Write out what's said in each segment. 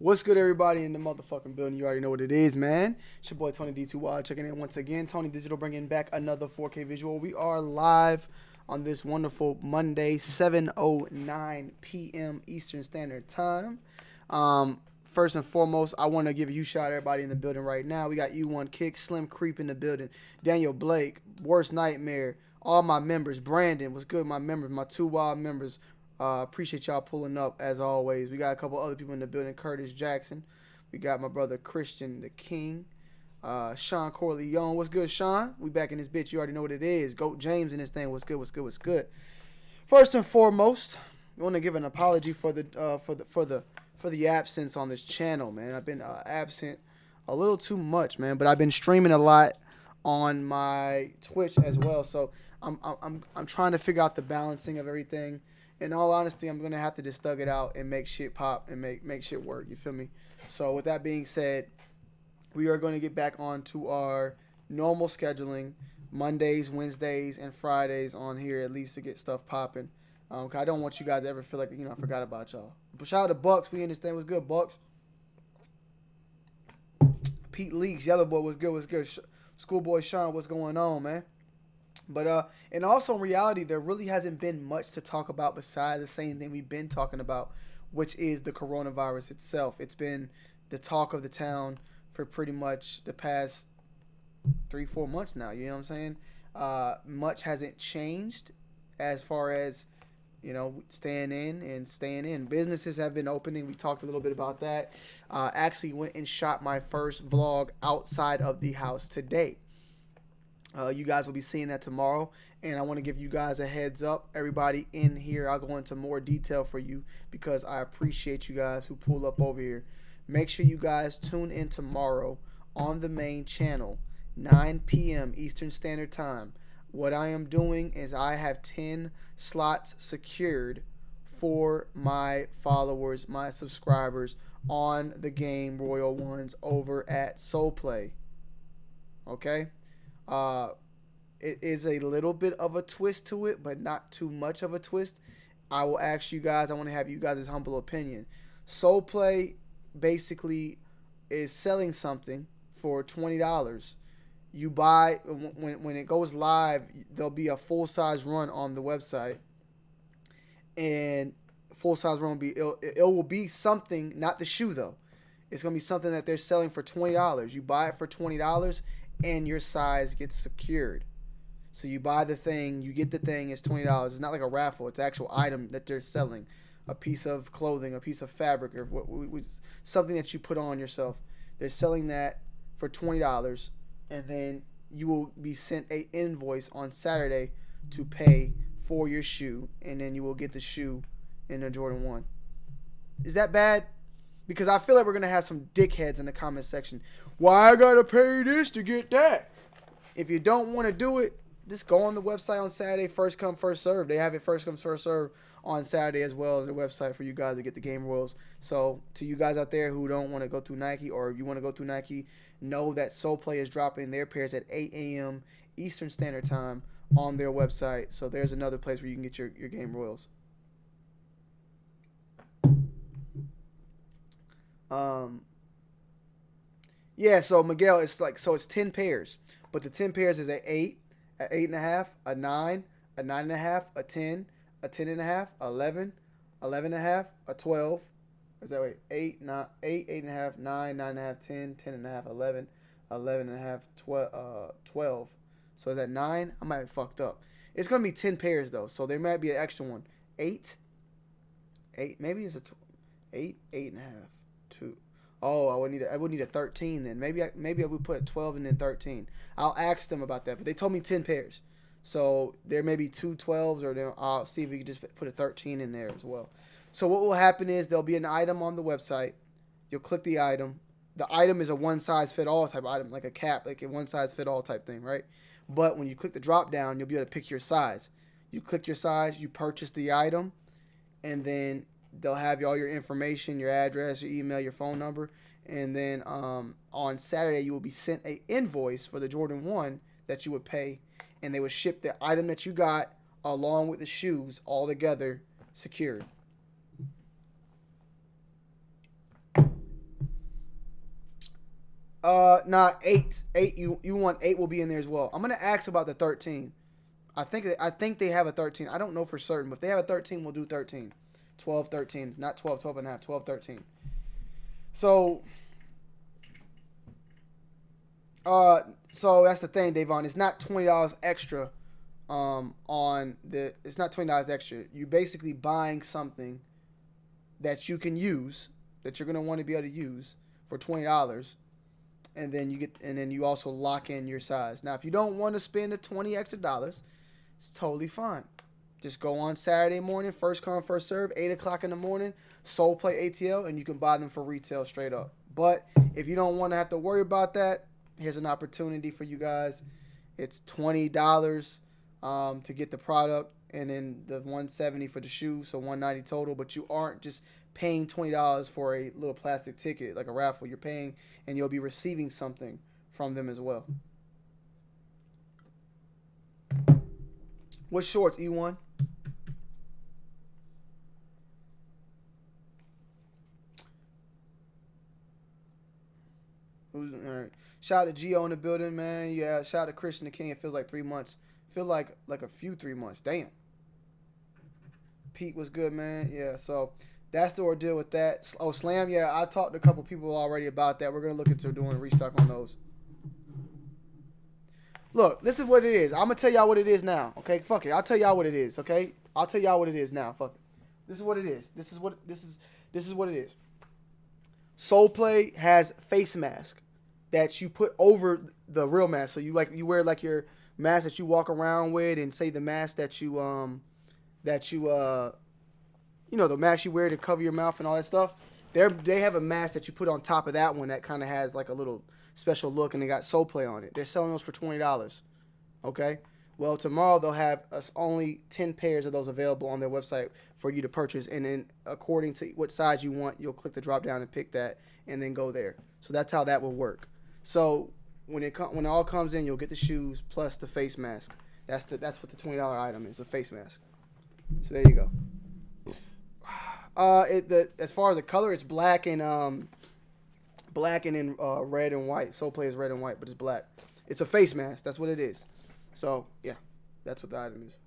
What's good, everybody in the motherfucking building? You already know what it is, man. It's your boy Tony D2Y checking in once again. Tony Digital bringing back another 4K visual. We are live on this wonderful Monday, 7:09 p.m. Eastern Standard Time. First and foremost, I want to give a huge shout out to everybody in the building right now. We got U1 Kick, Slim Creep in the building, Daniel Blake, Worst Nightmare, all my members, Brandon, what's good, my members, my two wild members. Appreciate y'all pulling up as always. We got a couple other people in the building. Curtis Jackson. We got my brother Christian the King. Sean Corleone. What's good, Sean? We back in this bitch. You already know what it is. Goat James in this thing. What's good? What's good? What's good? First and foremost, I want to give an apology for the absence on this channel, man. I've been absent a little too much, man. But I've been streaming a lot on my Twitch as well. So I'm trying to figure out the balancing of everything. In all honesty, I'm going to have to just thug it out and make shit pop and make shit work. You feel me? So with that being said, we are going to get back on to our normal scheduling, Mondays, Wednesdays, and Fridays on here at least to get stuff popping. I don't want you guys to ever feel like, I forgot about y'all. But shout out to Bucks. We understand what's good, Bucks. Pete Leaks, Yellow Boy, what's good, what's good. Schoolboy Sean, what's going on, man? But and also in reality, there really hasn't been much to talk about besides the same thing we've been talking about, which is the coronavirus itself. It's been the talk of the town for pretty much the past 3-4 months now. You know what I'm saying? Much hasn't changed as far as, staying in. Businesses have been opening. We talked a little bit about that. Actually went and shot my first vlog outside of the house today. You guys will be seeing that tomorrow, and I want to give you guys a heads up. Everybody in here, I'll go into more detail for you because I appreciate you guys who pull up over here. Make sure you guys tune in tomorrow on the main channel, 9 p.m. Eastern Standard Time. What I am doing is I have 10 slots secured for my followers, my subscribers on the game Royal Ones over at Soul Play. Okay? It is a little bit of a twist to it, but not too much of a twist. I will ask you guys, I want to have you guys' humble opinion. Soul Play basically is selling something for $20. You buy, when it goes live, there'll be a full-size run on the website. And full-size run will be, it will be something, not the shoe though. It's going to be something that they're selling for $20. You buy it for $20. And your size gets secured. So you buy the thing, you get the thing, it's $20. It's not like a raffle, it's an actual item that they're selling. A piece of clothing, a piece of fabric, or something that you put on yourself. They're selling that for $20, and then you will be sent an invoice on Saturday to pay for your shoe, and then you will get the shoe in a Jordan 1. Is that bad? Because I feel like we're going to have some dickheads in the comment section. Why I got to pay this to get that? If you don't want to do it, just go on the website on Saturday. First come, first serve. They have it first come, first serve on Saturday as well as the website for you guys to get the Game Royals. So to you guys out there who don't want to go through Nike, or if you want to go through Nike, know that Soul Play is dropping their pairs at 8 a.m. Eastern Standard Time on their website. So there's another place where you can get your game royals. Yeah, so Miguel, it's like, so it's 10 pairs, but the 10 pairs is a 8, a 8.5, a 9, a 9.5, a 10, a 10.5, 11, 11.5, a 12. Is that wait? 8, 9, 8, 8.5, 9, 9.5, 10, 10.5, 11, 11.5, 12. So is that 9? I might have fucked up. It's gonna be 10 pairs though, so there might be an extra one. 8, 8. Maybe it's a 8, 8.5, 2. Oh, I would need a 13 then. Maybe I would put 12 and then 13. I'll ask them about that, but they told me 10 pairs. So there may be 2 12s, or then I'll see if we can just put a 13 in there as well. So what will happen is there'll be an item on the website. You'll click the item. The item is a one size fit all type of item, like a cap, like a one size fit all type thing, right? But when you click the drop down, you'll be able to pick your size. You click your size, you purchase the item, and then they'll have all your information, your address, your email, your phone number, and then on Saturday you will be sent an invoice for the Jordan 1 that you would pay, and they would ship the item that you got along with the shoes all together, secured. Nah, 8. You want 8 will be in there as well. I'm gonna ask about the 13. I think they have a 13. I don't know for certain, but if they have a 13, we'll do 13. 12, 13. Not 12, 12 and a half. 12, 13. So, so that's the thing, Davon. It's not $20 extra. It's not $20 extra. You're basically buying something that you can use, that you're gonna want to be able to use for $20. And then you also lock in your size. Now, if you don't want to spend the $20 extra, it's totally fine. Just go on Saturday morning, first come, first serve, 8 o'clock in the morning, Soul Play ATL, and you can buy them for retail straight up. But if you don't want to have to worry about that, here's an opportunity for you guys. It's $20 to get the product, and then the $170 for the shoes, so $190 total. But you aren't just paying $20 for a little plastic ticket like a raffle. You're paying, and you'll be receiving something from them as well. What shorts, E1? All right. Shout out to Gio in the building, man. Yeah, shout out to Christian the King. It feels like 3 months. Feel like a few 3 months. Damn. Pete was good, man. Yeah, so that's the ordeal with that. Oh, Slam, yeah, I talked to a couple people already about that. We're going to look into doing a restock on those. Look, this is what it is. I'm going to tell y'all what it is now, okay? Fuck it. I'll tell y'all what it is, okay? I'll tell y'all what it is now. Fuck it. This is what it is. This is what it is. Soul Play has face mask that you put over the real mask. So you wear like your mask that you walk around with, and say the mask that you the mask you wear to cover your mouth and all that stuff. They have a mask that you put on top of that one that kind of has like a little special look, and they got Soul Play on it. They're selling those for $20. Okay? Well, tomorrow they'll have only 10 pairs of those available on their website for you to purchase, and then according to what size you want, you'll click the drop down and pick that, and then go there. So that's how that will work. So when it all comes in, you'll get the shoes plus the face mask. That's what the $20 item is, a face mask. So there you go. As far as the color, it's black and in red and white. Soul Play is red and white, but it's black. It's a face mask. That's what it is. So yeah, that's what the item is.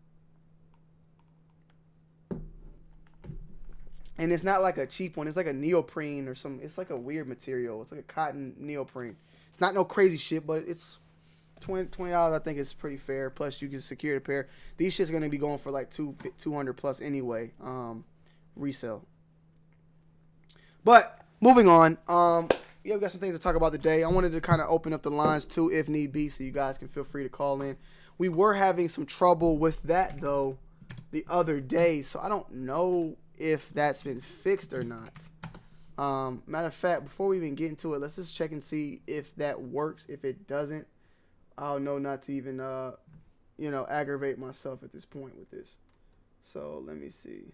And it's not like a cheap one. It's like a neoprene or some. It's like a weird material. It's like a cotton neoprene. It's not no crazy shit, but it's $20. I think is pretty fair. Plus, you can secure the pair. These shits are gonna be going for like 200 plus anyway. Resale. But moving on. Yeah, we got some things to talk about today. I wanted to kind of open up the lines too, if need be, so you guys can feel free to call in. We were having some trouble with that though the other day, so I don't know if that's been fixed or not. Matter of fact, before we even get into it, let's just check and see if that works. If it doesn't, I'll know not to even aggravate myself at this point with this. So let me see.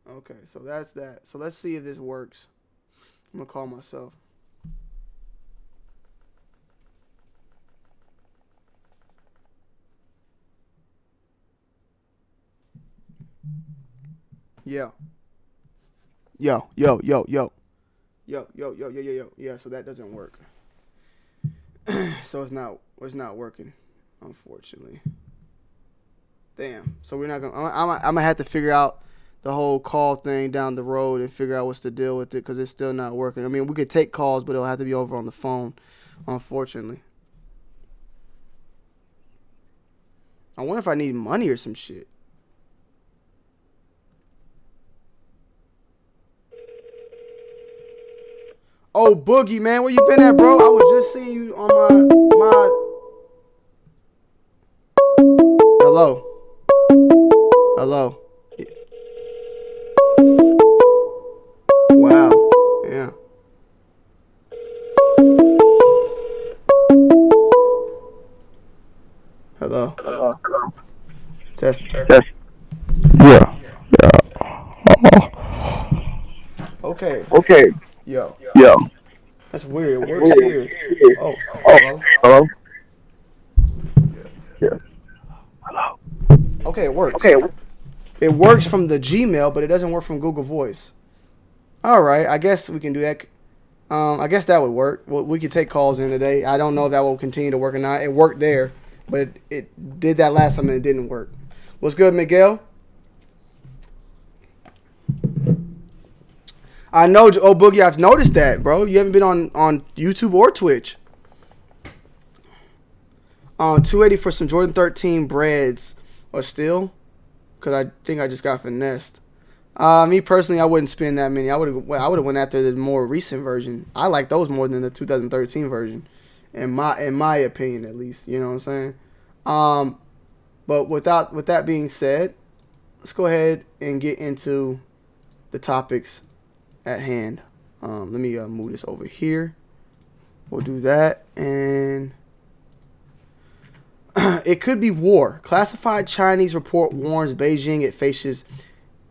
Okay, so that's that. So let's see if this works. I'm gonna call myself. Yeah. Yo, yo, yo, yo. Yo, yo, yo, yo, yo, yo. Yeah, so that doesn't work. So it's not working, unfortunately. Damn. So we're not gonna. I'm gonna have to figure out the whole call thing down the road and figure out what's the deal with it because it's still not working. I mean, we could take calls, but it'll have to be over on the phone, unfortunately. I wonder if I need money or some shit. Oh, Boogie, man, where you been at, bro? I was just seeing you on my. Hello. Hello. Wow. Yeah. Hello. Test. Yes. Yeah. Okay. Okay. Yo. Yeah. That's weird. It works here. Oh. Oh. Hello. Hello. Yeah. Okay, it works. Okay. It works from the Gmail, but it doesn't work from Google Voice. All right. I guess we can do that. I guess that would work. We could take calls in today. I don't know if that will continue to work or not. It worked there, but it did that last time and it didn't work. What's good, Miguel? I know, oh Boogie, I've noticed that, bro. You haven't been on YouTube or Twitch. 280 for some Jordan 13 breads or still, because I think I just got finessed. Me personally, I wouldn't spend that many. I would have went after the more recent version. I like those more than the 2013 version, in my opinion, at least. You know what I'm saying? But with that being said, let's go ahead and get into the topics at hand. Let me move this over here. We'll do that, and it could be war. Classified Chinese report warns Beijing it faces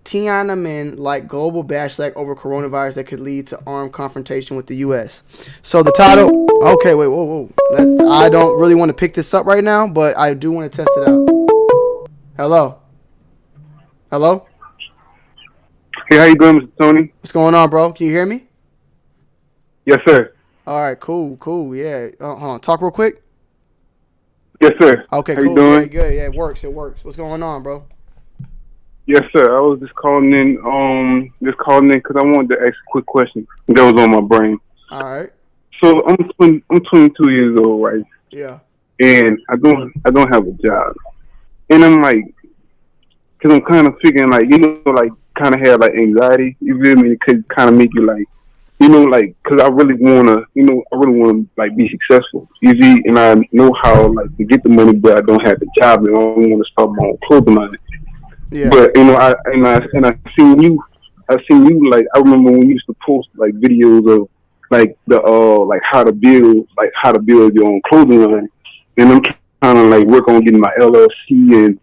Tiananmen-like global backlash over coronavirus that could lead to armed confrontation with the U.S. So the title. Okay, wait, whoa. I don't really want to pick this up right now, but I do want to test it out. Hello. Hey, how you doing, Mr. Tony? What's going on, bro? Can you hear me? Yes, sir. All right, cool. Yeah. Hold on. Talk real quick. Yes, sir. Okay, how cool. You doing? Yeah, good. Yeah, it works. What's going on, bro? Yes, sir. I was just calling in because I wanted to ask a quick question that was on my brain. All right. So I'm 22 years old, right? Yeah. And I don't have a job, and I'm like, because I'm kind of figuring like, like kind of have like anxiety. You feel me? It could kind of make you like, like, because I really wanna, like be successful. You see, and I know how like to get the money, but I don't have the job, and I don't want to start my own clothing line. Yeah. But I seen you like I remember when you used to post like videos of like the like how to build your own clothing line, and I'm trying to like work on getting my LLC and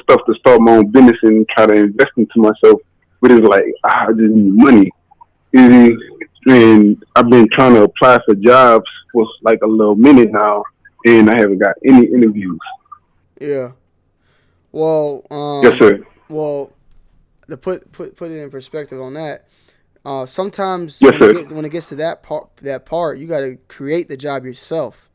stuff to start my own business and try to invest into myself. But it's like I just need money. And I've been trying to apply for jobs for like a little minute now, and I haven't got any interviews. Yeah. Well, Yes, sir. Well, to put it in perspective on that, sometimes Yes, sir. when it gets to that part, you got to create the job yourself.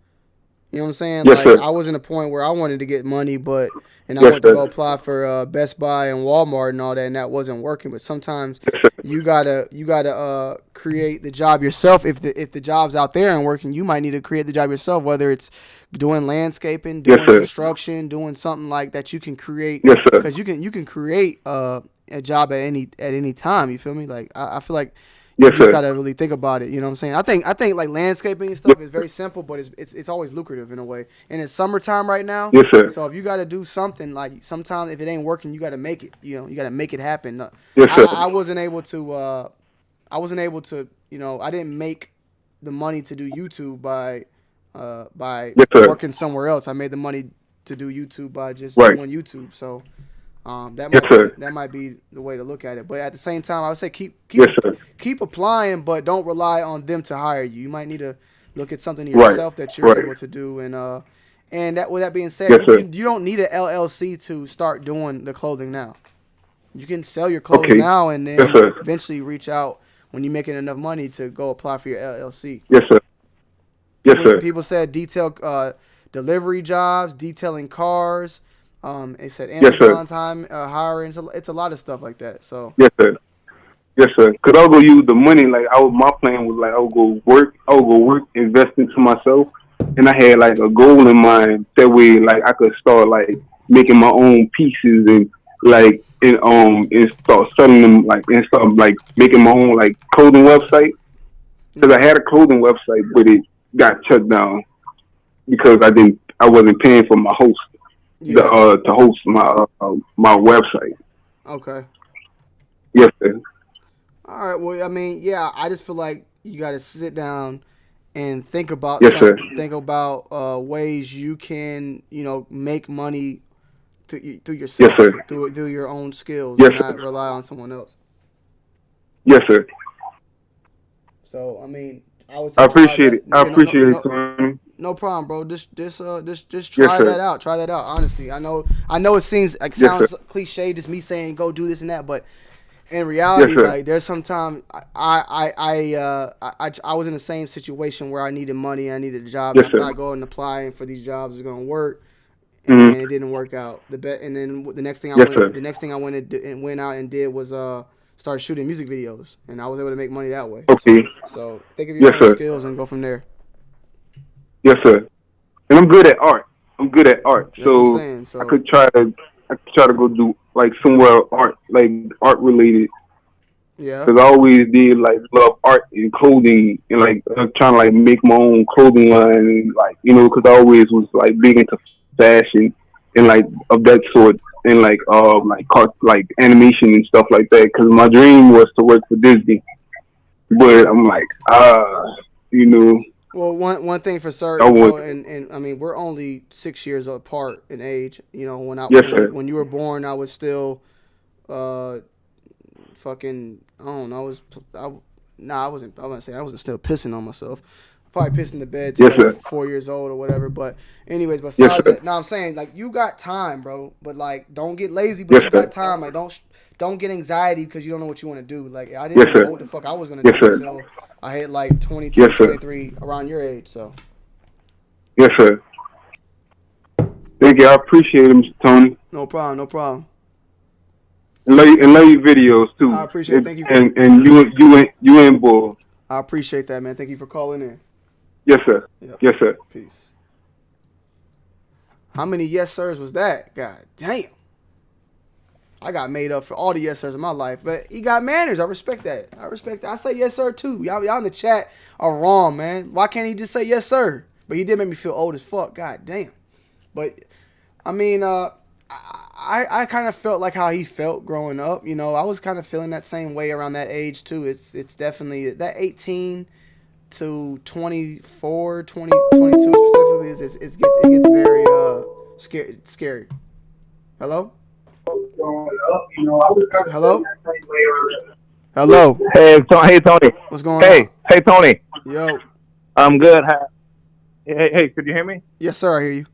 You know what I'm saying? Yes, like sir. I was in a point where I wanted to get money, I Yes, went to sir. go apply for Best Buy and Walmart and all that, and that wasn't working. But sometimes Yes, sir. you gotta create the job yourself. If the job's out there and working, you might need to create the job yourself. Whether it's doing landscaping, doing Yes, sir. construction, doing something like that, you can create. Yes, sir. Because you can create a job at any time. You feel me? Like I feel like you Yes, just sir. gotta really think about it. You know what I'm saying? I think like landscaping and stuff is very simple, but it's always lucrative in a way. And it's summertime right now. Yes, sir. So if you gotta do something, like sometimes if it ain't working, you gotta make it. You gotta make it happen. Yes, sir. I wasn't able to. I didn't make the money to do YouTube by Yes, sir. working somewhere else. I made the money to do YouTube by just Right. doing YouTube. So Yes, sir. that might be the way to look at it. But at the same time, I would say Yes, sir. keep applying, but don't rely on them to hire you. You might need to look at something Right. yourself that you're Right. able to do. And that with that being said, Yes, sir. you don't need an LLC to start doing the clothing now. You can sell your clothes Okay. now and Yes, then sir. eventually reach out when you're making enough money to go apply for your LLC. Yes, sir. Yes, sir. People said detail delivery jobs, detailing cars. It said Yes, sir. Amazon time hiring. It's a lot of stuff like that. So Yes, sir. Yes, sir. Cause I'll go use the money. Like my plan was like I'll go work. I'll go work, invest into myself, and I had like a goal in mind. That way, like I could start like making my own pieces and start selling them and start like making my own like clothing website. Cause I yeah, had a clothing website, but it got shut down because I wasn't paying for my host yeah, to host my website. okay. Yes, sir. All right. Well, I mean, yeah. I just feel like you got to sit down and think about Yes, sir. think about ways you can make money through Yes, yourself sir. through your own skills Yes, and sir. not rely on someone else. Yes, sir. So I mean, I would I say try appreciate it. that. I Yeah, no, no, appreciate it, no, Tony. no problem, bro. Just Yes, try that sir. out. Try that out. Honestly, I know it seems like Yes, sir. sounds cliche, just me saying go do this and that, but in Yes, reality, sir. like there's sometimes I was in the same situation where I needed money, I needed a job, and Yes, I sir. thought going and applying for these jobs was gonna work, and Mm-hmm. then it didn't work out. And then Yes, sir. the next thing I went and went out and did was start shooting music videos, and I was able to make money that way. Okay. So think of your Yes, own sir. skills and go from there. Yes, sir. And I'm good at art. I'm good at art. That's what I'm So saying. I So could try to go do like somewhere art related. yeah, Cause I always did like love art and clothing and like I'm trying to like make my own clothing line and like cause I always was like big into fashion and like of that sort and like animation and stuff like that. Cause my dream was to work for Disney, but yeah. I'm like you know Well, one thing for I certain, want bro, and I mean we're only 6 years apart in age. yes sir When you were born, I was still uh fucking I don't know. I wasn't. I wasn't saying I wasn't still pissing on myself. Probably pissed in the bed till yes like sir 4 years old or whatever. But anyways, yes besides sir that, now I'm saying like you got time, bro. But like don't get lazy. But yes you sir got time. Like don't get anxiety because you don't know what you want to do. Like I yes didn't know sir what the fuck I was gonna yes do sir until I hit like yes 22, sir 23 around your age. So yes sir. Thank you. I appreciate it, Mr. Tony. no problem, no problem. And love your videos I too. appreciate it. Thank you. And you ain't bull. I appreciate that, man. Thank you for calling in. Yes sir. Yep. Yes sir. Peace. How many yes sirs was that? God damn. I got made up for all the yes sirs in my life, but he got manners. I respect that. I respect that. I say yes sir too. Y'all in the chat are wrong, man. Why can't he just say yes sir? But he did make me feel old as fuck. God damn. But I mean, I kind of felt like how he felt growing up. I was kind of feeling that same way around that age too. It's definitely that 18 to 24, 20, 22 specifically. It gets very scary. Hello. Hello? Hello. Hey Tony. What's going on? Hey Tony. Yo. I'm good. Hey, could you hear me? Yes, sir. I hear you.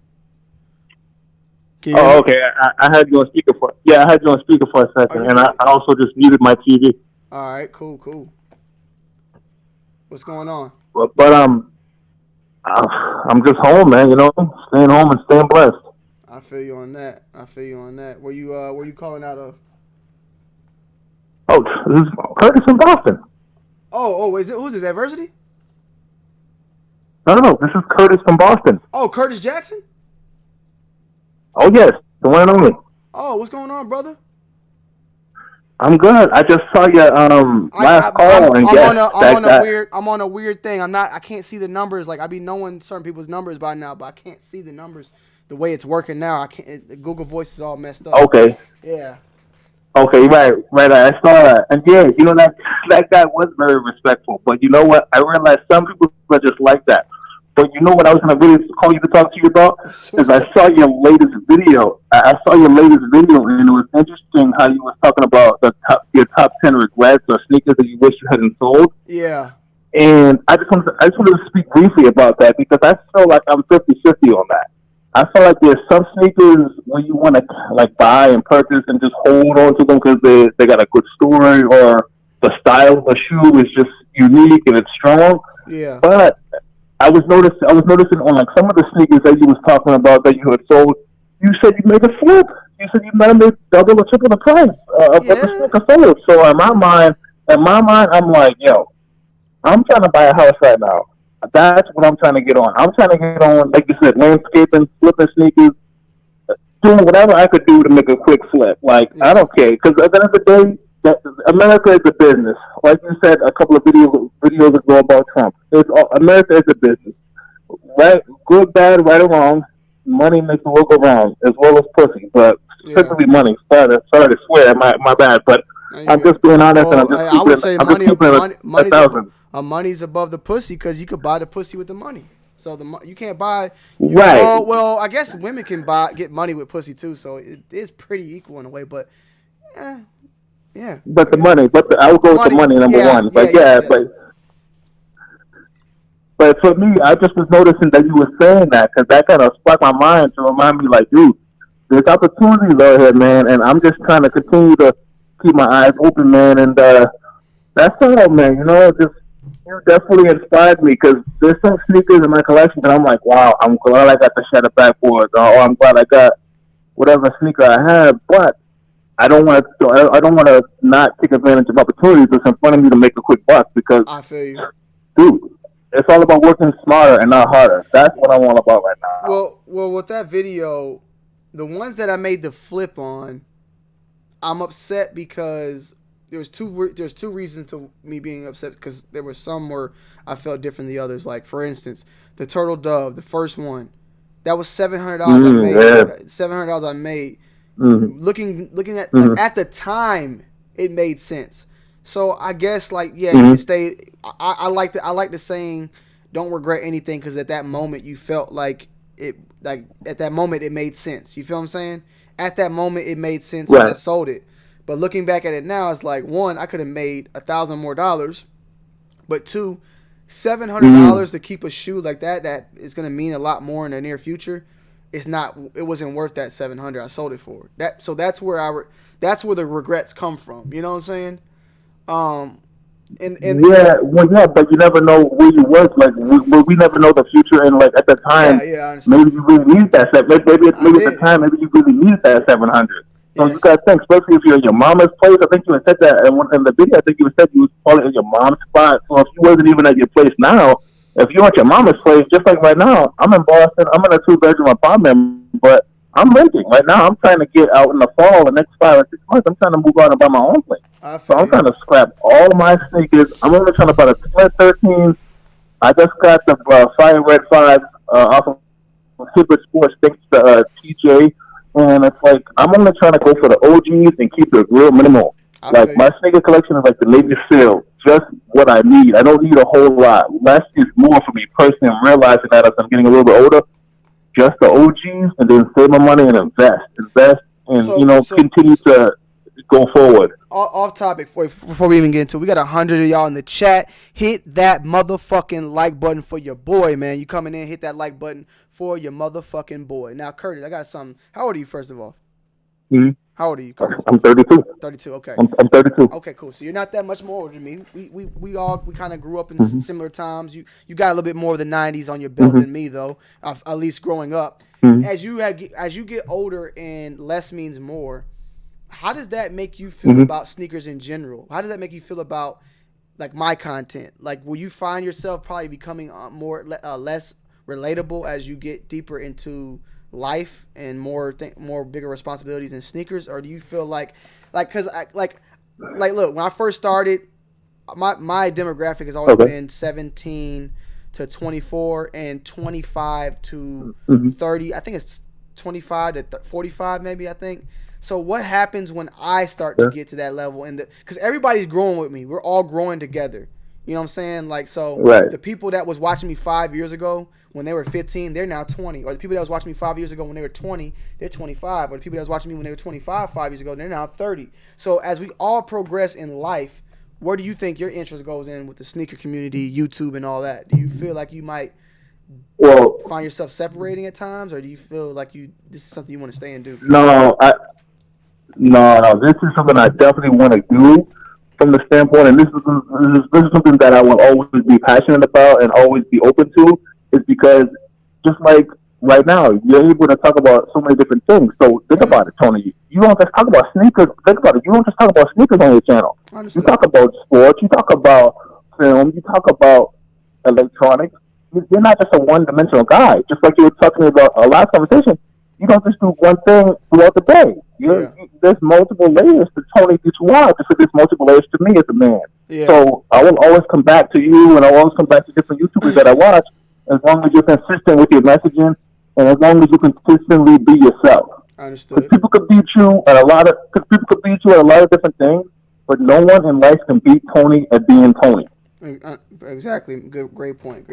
Can you hear Oh, me? okay. I had you on speaker for. Yeah, I had you on speaker for a Are second, you and I good? also just muted my TV. All right. Cool. What's going on? But I'm just home, man. Staying home and staying blessed. I feel you on that. Where you calling out of? Oh, this is Curtis from Boston. Is it who's this? Adversity? No. This is Curtis from Boston. Oh, Curtis Jackson? Oh yes, the one and only. Oh, what's going on, brother? I'm good. I just saw your last call and I'm on a weird thing. I can't see the numbers. Like I be knowing certain people's numbers by now, but I can't see the numbers the way it's working now. I can't. The Google Voice is all messed up. Okay. Yeah. Okay, right. I saw that, and yeah, that guy was very respectful. But you know what? I realized some people are just like that. But you know what I was gonna really call you to talk to you about is I saw your latest video. I saw your latest video, and it was interesting how you was talking about your top 10 regrets or sneakers that you wish you hadn't sold. Yeah. And I just wanted to speak briefly about that because I feel like I'm 50-50 on that. I feel like there's some sneakers where you want to like buy and purchase and just hold on to them because they got a good story or the style of the shoe is just unique and it's strong. Yeah. But I was noticing on like some of the sneakers that you was talking about that you had sold. You said you made a flip. You said you might have made double or triple the price of what the sneaker sold. So in my mind, I'm like, yo, I'm trying to buy a house right now. That's what I'm trying to get on. I'm trying to get on, like you said, landscaping, flipping sneakers, doing whatever I could do to make a quick flip. Like, I don't care. Because at the end of the day, America is a business. Like you said a couple of videos ago about Trump. America is a business. Right? Good, bad, right or wrong. Money makes the world go round, as well as pussy. But specifically money. Sorry to swear. My bad. But I'm just being honest, and I'm just keeping, I would say money's above the pussy because you could buy the pussy with the money. So you can't buy. Right. Well, I guess women can get money with pussy too. So it is pretty equal in a way. But yeah. But the money. I would go with the money number one. But But for me, I just was noticing that you were saying that because that kind of sparked my mind to remind me, like, dude, there's opportunities out here, man, and I'm just trying to continue to keep my eyes open, man, and that's all, man. You know, you definitely inspired me because there's some sneakers in my collection that I'm like, wow, I'm glad I got the Shatter backboards, or I'm glad I got whatever sneaker I have, but I don't want to not take advantage of opportunities that's in front of me to make a quick buck because I feel you, dude. It's all about working smarter and not harder. That's what I'm all about right now. Well, with that video, the ones that I made the flip on, I'm upset because there's two reasons to me being upset because there were some where I felt different than the others. Like for instance, the Turtle Dove, the first one, that was $700 I made. Yeah. $700 I made. Mm-hmm. Looking at the time, it made sense. So I guess you can stay. I like the saying, "Don't regret anything," because at that moment you felt like it. Like at that moment it made sense. You feel what I'm saying? At that moment it made sense when I sold it. But looking back at it now, it's like one, I could have made $1,000 more, but two, $700 to keep a shoe like that is gonna mean a lot more in the near future. It wasn't worth that $700 I sold it for. So that's where the regrets come from. You know what I'm saying? But you never know where you was. Like we never know the future, and like at the time, maybe you really need that. Maybe at the time, maybe you really need that 700. So you gotta think, especially if you're in your mama's place. I think you had said that in the video. I think you said you was probably in your mom's spot. So if you wasn't even at your place now, if you're at your mama's place, just like right now, I'm in Boston. I'm in a 2-bedroom apartment, but I'm renting right now. I'm trying to get out in the fall, the next 5 or 6 months. I'm trying to move out and buy my own place. So I'm trying to scrap all my sneakers. I'm only trying to buy the Split 13. I just got the Fire Red 5 off of Super Sports, thanks to TJ. And it's like, I'm only trying to go for the OGs and keep it real minimal. Like, my sneaker collection is like the Navy SEAL. Just what I need. I don't need a whole lot. Less is more for me personally. I'm realizing that as I'm getting a little bit older. Just the OGs, and then save my money and invest, and continue to go forward. Off topic before we even get into it, we got 100 of y'all in the chat. Hit that motherfucking like button for your boy, man. You coming in, hit that like button for your motherfucking boy. Now, Curtis, I got something. How old are you, first of all? Mm-hmm. How old are you, Curtis? I'm 32. 32, okay. I'm 32. Okay, cool. So you're not that much more older than me. We kind of grew up in similar times. You got a little bit more of the 90s on your belt than me, though, at least growing up. As you get older and less means more, how does that make you feel about sneakers in general? How does that make you feel about like my content? Like, will you find yourself probably becoming less relatable as you get deeper into life and more bigger responsibilities in sneakers, or do you feel like because look, when I first started, my demographic has always been 17 to 24 and 25 to 30. I think it's 25 to 45 maybe, I think. So what happens when I start to get to that level? Because everybody's growing with me. We're all growing together. You know what I'm saying? Like, so the people that was watching me 5 years ago when they were 15, they're now 20. Or the people that was watching me 5 years ago when they were 20, they're 25. Or the people that was watching me when they were 25 5 years ago, they're now 30. So as we all progress in life, where do you think your interest goes in with the sneaker community, YouTube, and all that? Do you feel like you might Well, find yourself separating at times, or do you feel like this is something you want to stay and do? no, no. This is something I definitely want to do from the standpoint, and this is something that I will always be passionate about and always be open to. Is because just like right now, you're able to talk about so many different things. So think about it, Tony. You don't just talk about sneakers. Think about it. You don't just talk about sneakers on your channel. You talk about sports. You talk about film. You talk about electronics. You're not just a one-dimensional guy. Just like you were talking about a last conversation, you don't just do one thing throughout the day. There's multiple layers to Tony Dutois, just like there's multiple layers to me as a man. Yeah. So I will always come back to you, and I'll always come back to different YouTubers that I watch, as long as you're consistent with your messaging, and as long as you consistently be yourself. Understood. Because people could beat you at a lot of different things, but no one in life can beat Tony at being Tony. Exactly. Great point.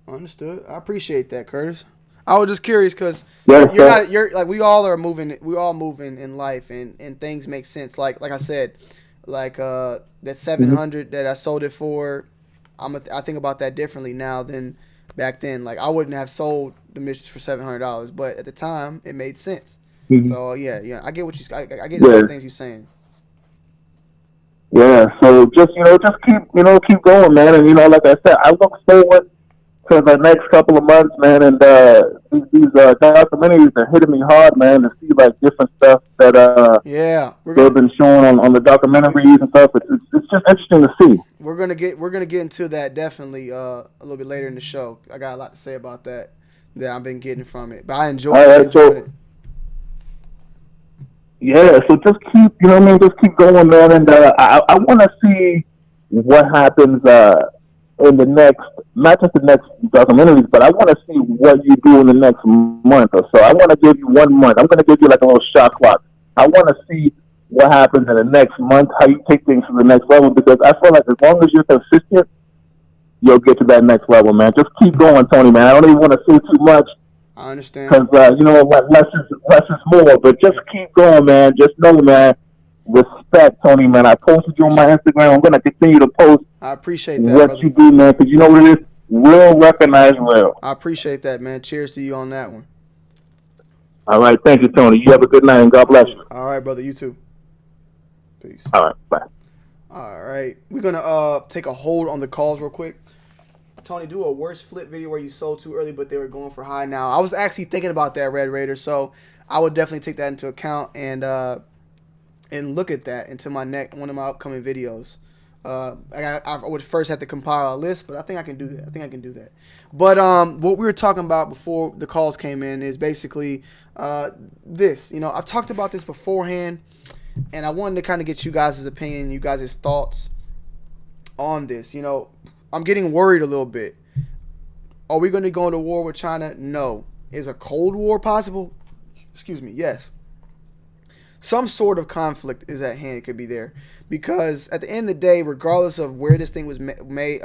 Understood. I appreciate that, Curtis. I was just curious because you're like we all move in life, and things make sense. Like I said, like that 700 that I sold it for, I think about that differently now than back then. Like I wouldn't have sold the missions for $700, but at the time it made sense. Mm-hmm. So yeah, I get what I get the things you're saying. Yeah, so just keep going, man, and like I said, I look forward to the next couple of months, man, and these documentaries are hitting me hard, man, to see like different stuff that they've been showing on the documentaries and stuff. It's just interesting to see. We're gonna get into that definitely a little bit later in the show. I got a lot to say about that I've been getting from it, but I enjoy it. Yeah, so just keep, just keep going, man, and I want to see what happens in the next, not just the next documentaries, but I want to see what you do in the next month or so. I want to give you 1 month. I'm going to give you like a little shot clock. I want to see what happens in the next month, how you take things to the next level, because I feel like as long as you're consistent, you'll get to that next level, man. Just keep going, Tony, man. I don't even want to say too much. I understand. Because, less is more. But just keep going, man. Just know, man, respect, Tony, man. I posted you on my Instagram. I'm going to continue to post I appreciate that, what brother. you do, man, because you know what it is? Real recognize real. I appreciate that, man. Cheers to you on that one. All right. Thank you, Tony. You have a good night, and God bless you. All right, brother. You too. Peace. All right. Bye. All right. We're going to take a hold on the calls real quick. Tony, do a worst flip video where you sold too early, but they were going for high now. I was actually thinking about that, Red Raider, so I would definitely take that into account and look at that into one of my upcoming videos. I would first have to compile a list, but I think I can do that. But what we were talking about before the calls came in is basically this. I've talked about this beforehand, and I wanted to kind of get you guys' opinion, you guys' thoughts on this. I'm getting worried a little bit. Are we going to go into war with China? No. Is a Cold War possible? Excuse me. Yes. Some sort of conflict is at hand. It could be there. Because at the end of the day, regardless of where this thing was made,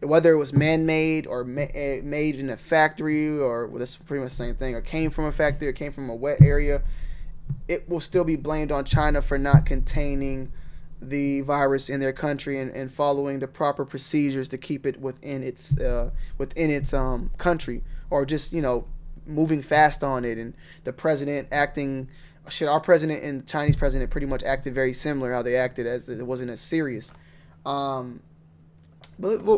whether it was man-made or made in a factory, or that's pretty much the same thing, or came from a factory or came from a wet area, it will still be blamed on China for not containing the virus in their country and following the proper procedures to keep it within its country, or just moving fast on it. And the president acting, our president and the Chinese president pretty much acted very similar, how they acted, as it wasn't as serious. But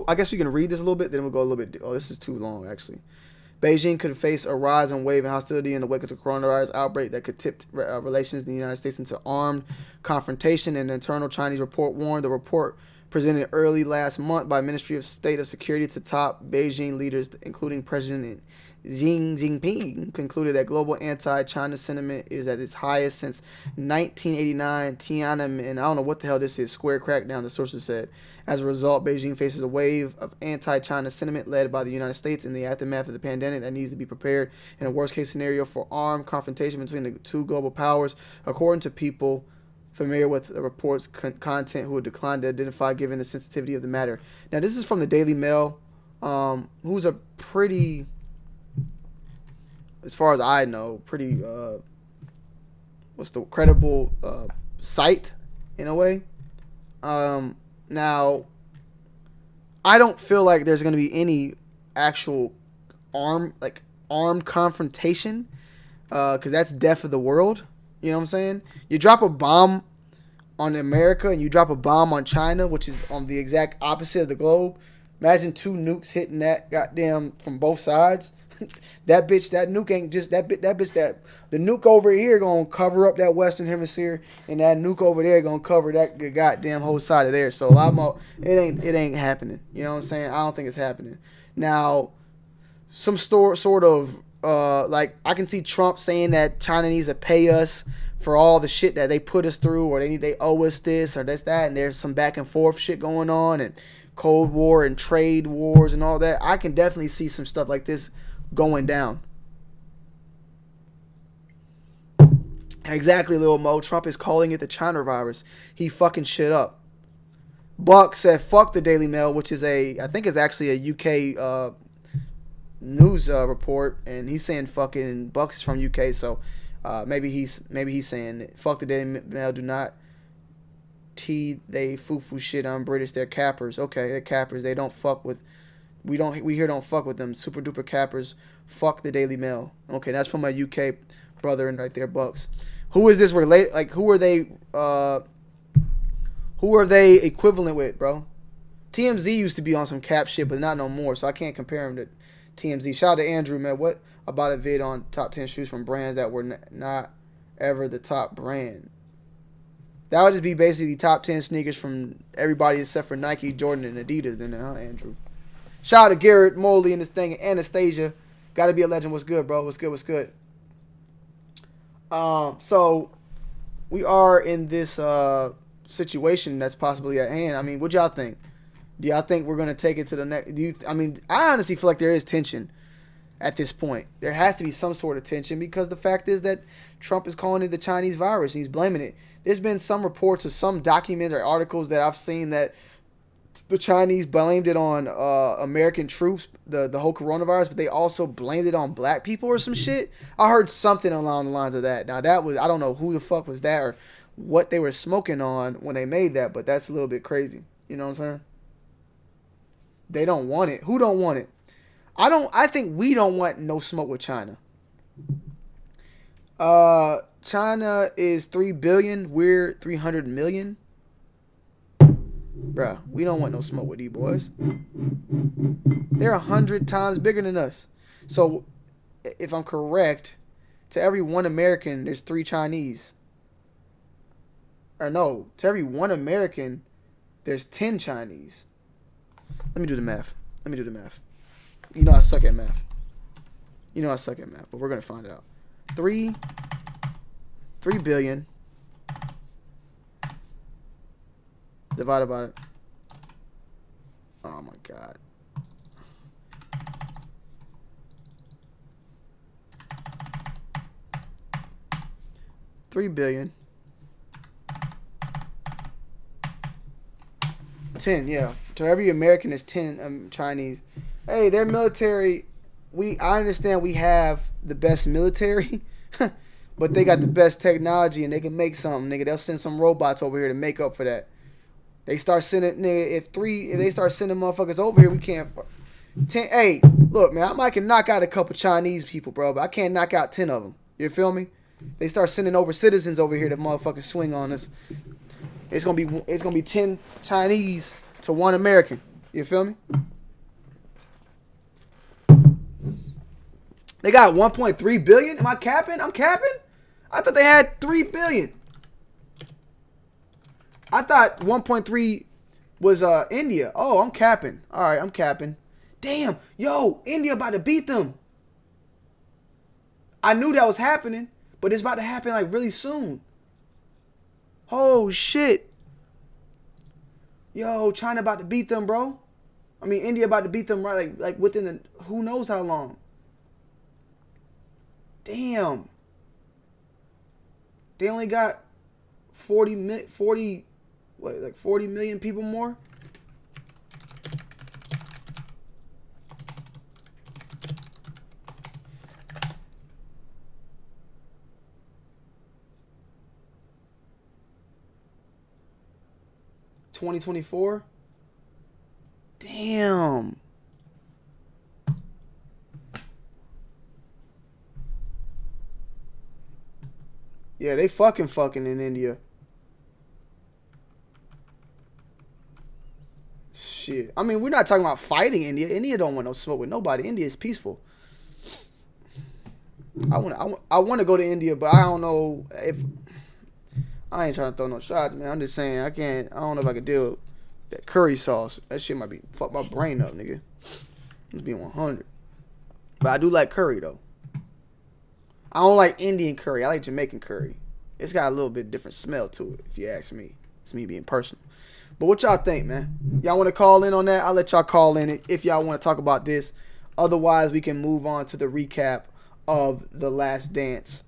I guess we can read this a little bit, then we'll go a little bit. Oh, this is too long actually. Beijing could face a rise in wave and hostility in the wake of the coronavirus outbreak that could tip relations in the United States into armed confrontation. An internal Chinese report warned. The report, presented early last month by Ministry of State of Security to top Beijing leaders, including President Xi Jinping, concluded that global anti-China sentiment is at its highest since 1989 Tiananmen, and I don't know what the hell this is, square crackdown, the sources said. As a result, Beijing faces a wave of anti-China sentiment led by the United States in the aftermath of the pandemic that needs to be prepared in a worst-case scenario for armed confrontation between the two global powers, according to people familiar with the report's content who declined to identify given the sensitivity of the matter. Now, this is from the Daily Mail, who's a pretty, as far as I know, pretty, credible site in a way. Now, I don't feel like there's going to be any actual armed confrontation, because that's death of the world. You know what I'm saying? You drop a bomb on America and you drop a bomb on China, which is on the exact opposite of the globe. Imagine 2 nukes hitting that goddamn from both sides. That nuke ain't just that the nuke over here gonna cover up that Western Hemisphere, and that nuke over there gonna cover that the goddamn whole side of there. So a lot more, it ain't happening. You know what I'm saying? I don't think it's happening. Now, some sort of like I can see Trump saying that China needs to pay us for all the shit that they put us through, or they owe us this or this that, and there's some back and forth shit going on, and Cold War and trade wars and all that. I can definitely see some stuff like this going down. Exactly, Lil Mo. Trump is calling it the China virus. He fucking shit up. Buck said fuck the Daily Mail, which is I think it's actually a UK news report, and he's saying fucking Bucks is from UK, so maybe he's saying fuck the Daily Mail. Do not they foo shit on British. They're cappers. Okay, they're cappers. They don't fuck with. We here don't fuck with them. Super duper cappers. Fuck the Daily Mail. Okay, that's from my UK brother and right there, Bucks. Who is this relate? Like, who are they? Who are they equivalent with, bro? TMZ used to be on some cap shit, but not no more. So I can't compare him to TMZ. Shout out to Andrew, man. What about a vid on top 10 shoes from brands that were not ever the top brand? That would just be basically top 10 sneakers from everybody except for Nike, Jordan, and Adidas. Then, huh, Andrew? Shout out to Garrett Moley and this thing. Anastasia. Gotta be a legend. What's good, bro? What's good? So we are in this situation that's possibly at hand. I mean, what y'all think? Do y'all think we're gonna take it to the next? I honestly feel like there is tension at this point. There has to be some sort of tension because the fact is that Trump is calling it the Chinese virus and he's blaming it. There's been some reports or some documents or articles that I've seen that the Chinese blamed it on American troops, the whole coronavirus, but they also blamed it on black people or some shit. I heard something along the lines of that. Now, that was, I don't know who the fuck was that or what they were smoking on when they made that, but that's a little bit crazy. You know what I'm saying? They don't want it. Who don't want it? I think we don't want no smoke with China. China is 3 billion. We're 300 million. Bruh, we don't want no smoke with these boys. They're 100 times bigger than us. So, if I'm correct, to every 1 American, there's 3 Chinese. Or no, to every 1 American, there's 10 Chinese. Let me do the math. You know I suck at math. But we're going to find it out. 3 billion divided by, oh my God. $3 billion. 10, yeah. To every American, there's 10 Chinese. Hey, their military, I understand we have the best military, but they got the best technology and they can make something, nigga. They'll send some robots over here to make up for that. They start sending, nigga, if they start sending motherfuckers over here, we can't. 10, hey, look, man, I might can knock out a couple Chinese people, bro, but I can't knock out 10 of them. You feel me? They start sending over citizens over here to motherfucking swing on us. It's gonna be 10 Chinese to 1 American. You feel me? They got 1.3 billion. Am I capping? I'm capping. I thought they had 3 billion. I thought 1.3 was India. Oh, I'm capping. All right, I'm capping. Damn, yo, India about to beat them. I knew that was happening, but it's about to happen like really soon. Oh shit. Yo, China about to beat them, bro. I mean, India about to beat them right like within the who knows how long. Damn. They only got 40 million people more? $2024? Damn. Yeah, they fucking in India. Shit. I mean, we're not talking about fighting India. India don't want no smoke with nobody. India is peaceful. I want to go to India, but I don't know if I ain't trying to throw no shots, man. I'm just saying I don't know if I can deal with that curry sauce. That shit might be fuck my brain up, nigga. Let's be 100. But I do like curry though. I don't like Indian curry. I like Jamaican curry. It's got a little bit different smell to it, if you ask me. It's me being personal. But what y'all think, man? Y'all want to call in on that? I'll let y'all call in if y'all want to talk about this. Otherwise, we can move on to the recap of The Last Dance.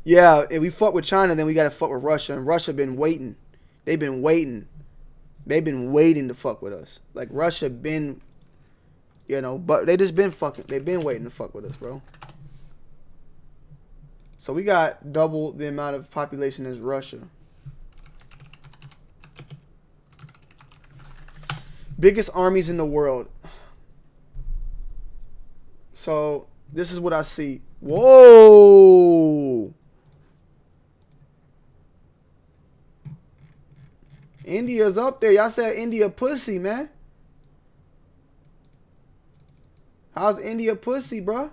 Yeah, if we fuck with China, then we gotta fuck with Russia. And Russia been waiting. They've been waiting. They've been waiting to fuck with us. Like Russia been, but they just been fucking. They've been waiting to fuck with us, bro. So we got double the amount of population as Russia. Biggest armies in the world. So this is what I see. Whoa. India's up there. Y'all said India pussy, man. How's India pussy, bro?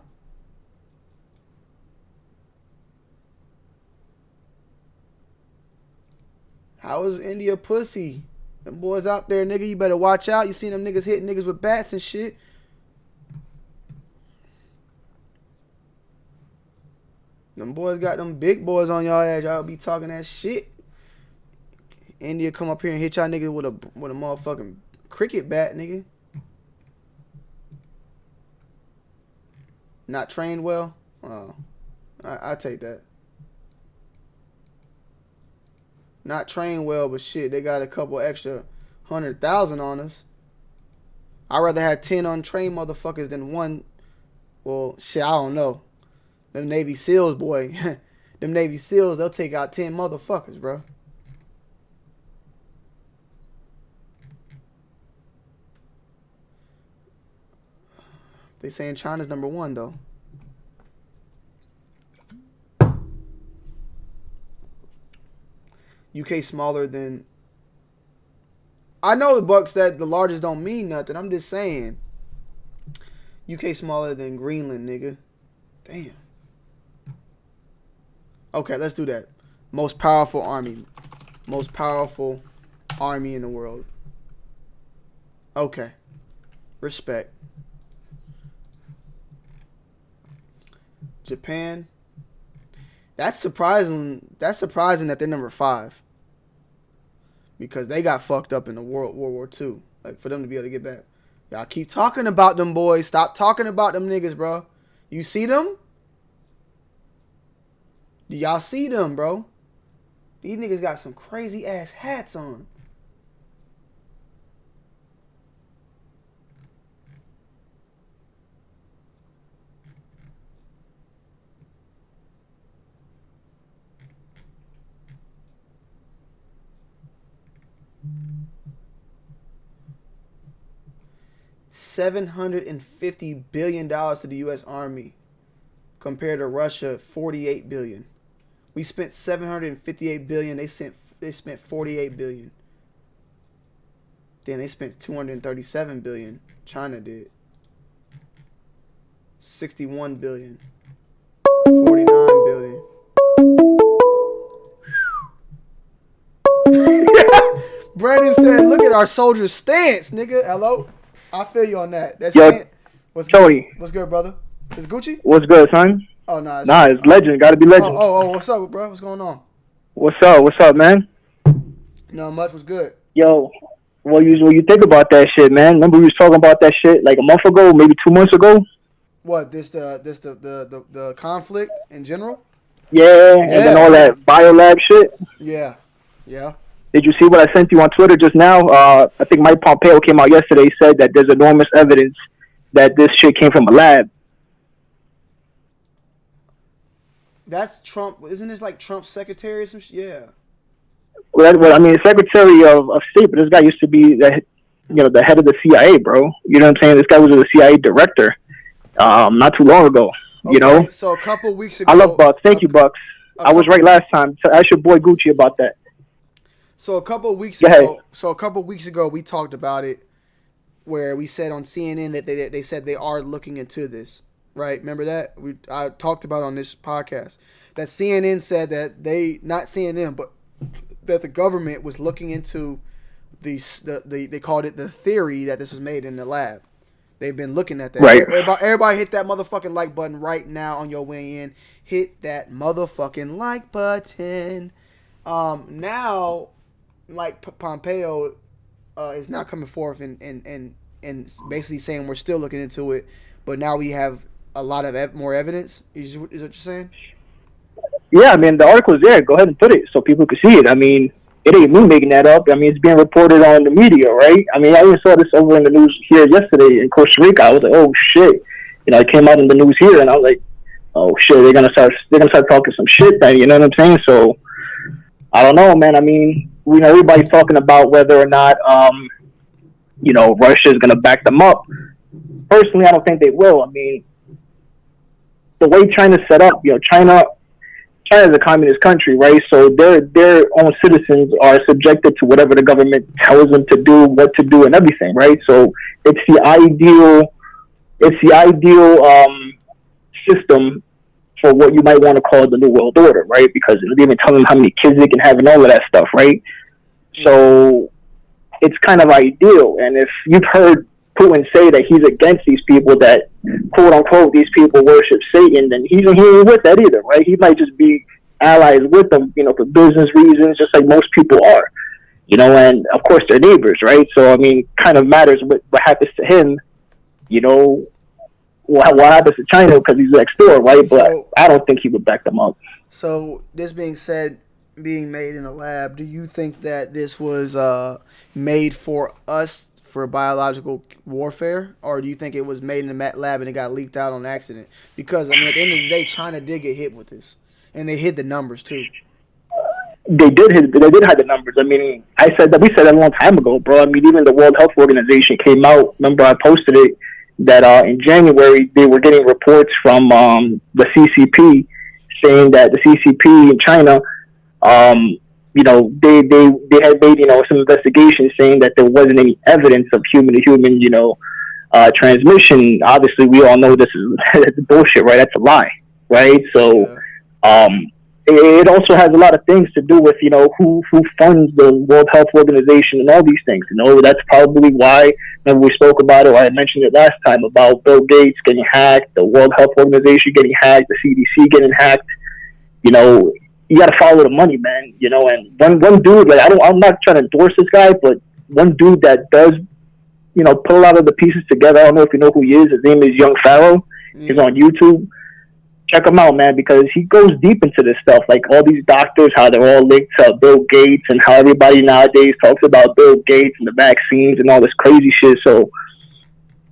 How is India pussy? Them boys out there, nigga, you better watch out. You seen them niggas hitting niggas with bats and shit. Them boys got them big boys on y'all ass. Y'all be talking that shit. India come up here and hit y'all niggas with a motherfucking cricket bat, nigga. Not trained well? Oh, I take that. Not trained well, but shit, they got a couple extra 100,000 on us. I'd rather have 10 untrained motherfuckers than one. Well, shit, I don't know. Them Navy SEALs, boy. Them Navy SEALs, they'll take out 10 motherfuckers, bro. They saying China's number one, though. UK smaller than... I know the Bucks that the largest don't mean nothing. I'm just saying. UK smaller than Greenland, nigga. Damn. Okay, let's do that. Most powerful army. Most powerful army in the world. Okay. Respect. Japan. That's surprising. That's surprising that they're number 5. Because they got fucked up in the World War II. Like, for them to be able to get back. Y'all keep talking about them boys. Stop talking about them niggas, bro. You see them? Do y'all see them, bro? These niggas got some crazy ass hats on. $750 billion to the U.S. Army compared to Russia, $48 billion. We spent $758 billion. They spent $48 billion. Then they spent $237 billion. China did. $61 billion. $49 billion. Brandon said, "Look at our soldiers' stance, nigga." Hello. I feel you on that. That's Yo, what's Cody. Good? What's good, brother? Is Gucci? What's good, son? Oh, nah. It's legend. Got to be legend. Oh, what's up, bro? What's going on? What's up, man? Not much. What's good? Yo, what you think about that shit, man? Remember we was talking about that shit like a month ago, maybe 2 months ago? What, the conflict in general? Yeah, and then all that biolab shit. Yeah. Did you see what I sent you on Twitter just now? I think Mike Pompeo came out yesterday, said that there's enormous evidence that this shit came from a lab. That's Trump. Isn't this like Trump's secretary or some shit? Yeah. Well, I mean, Secretary of State, but this guy used to be the head of the CIA, bro. You know what I'm saying? This guy was a CIA director, not too long ago. Okay, so a couple weeks ago. I love Bucks. Thank you, Bucks. I was right last time. So ask your boy Gucci about that. So a couple weeks ago, we talked about it, where we said on CNN that they said they are looking into this. Right? Remember that? I talked about on this podcast that CNN said that not CNN, but that the government was looking into they called it the theory that this was made in the lab. They've been looking at that. Right. Everybody hit that motherfucking like button right now on your way in. Hit that motherfucking like button. Now, like Pompeo is now coming forth and basically saying we're still looking into it, but now we have a lot of more evidence. Is what you're saying? Yeah, I mean, the article's there. Go ahead and put it so people can see it. I mean, it ain't me making that up. I mean, it's being reported on the media, right? I mean, I even saw this over in the news here yesterday in Costa Rica. I was like, oh shit. It came out in the news here, and I was like, oh shit, they're gonna start talking some shit then, you know what I'm saying? So I don't know, man. I mean, everybody's talking about whether or not Russia is gonna back them up. Personally, I don't think they will. I mean, the way China's set up, China is a communist country, right? So their own citizens are subjected to whatever the government tells them to do, what to do, and everything, right? So it's the ideal system for what you might want to call the New World Order, right? Because they even tell them how many kids they can have and all of that stuff, right? So it's kind of ideal. And if you've heard Putin say that he's against these people, that quote unquote these people worship Satan, then he ain't with that either, right? He might just be allies with them, for business reasons, just like most people are, and of course they're neighbors, right? So I mean, kind of matters what happens to him, what happens to China because he's next door, right? But I don't think he would back them up. So this being said, being made in a lab, do you think that this was made for us for biological warfare, or do you think it was made in the lab and it got leaked out on accident? Because I mean, at the end of the day, China did get hit with this, and they hid the numbers too. They did hide the numbers. I mean, we said that a long time ago, bro. I mean, even the World Health Organization came out. Remember, I posted it that in January they were getting reports from the CCP saying that the CCP in China, they had made some investigations saying that there wasn't any evidence of human to human transmission. Obviously, we all know this is bullshit, right? That's a lie, right? So it also has a lot of things to do with who funds the World Health Organization and all these things. That's probably why. Remember we spoke about it, or I mentioned it last time, about Bill Gates getting hacked, the World Health Organization getting hacked, the CDC getting hacked. You got to follow the money, man. And one dude, like I'm not trying to endorse this guy, but one dude that does, put a lot of the pieces together. I don't know if you know who he is. His name is Young Pharaoh. He's on YouTube. Check him out, man, because he goes deep into this stuff. Like all these doctors, how they're all linked to Bill Gates, and how everybody nowadays talks about Bill Gates and the vaccines and all this crazy shit. So,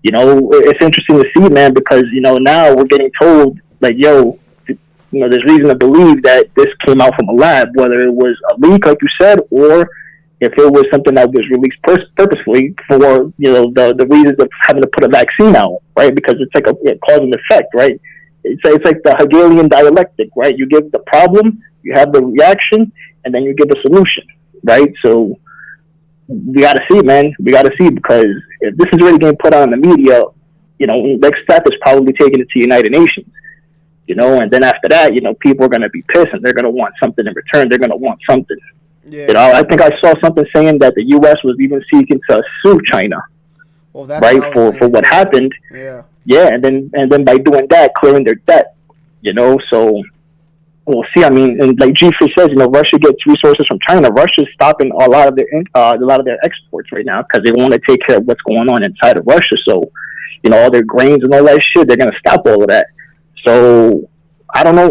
it's interesting to see, man, because now we're getting told like, yo, there's reason to believe that this came out from a lab, whether it was a leak, like you said, or if it was something that was released purposefully for, the reasons of having to put a vaccine out, right? Because it's like a cause and effect, right? It's like the Hegelian dialectic, right? You give the problem, you have the reaction, and then you give a solution, right? So we got to see, man. We got to see, because if this is really getting put on in the media, next step is probably taking it to United Nations. And then after that, people are going to be pissed and they're going to want something in return. They're going to want something. Yeah. I think I saw something saying that the U.S. was even seeking to sue China, right, for what happened. Yeah. Yeah, and then by doing that, clearing their debt. So we'll see. I mean, and like G-Free says, Russia gets resources from China. Russia's stopping a lot of their exports right now because they want to take care of what's going on inside of Russia. So, all their grains and all that shit, they're going to stop all of that. So I don't know.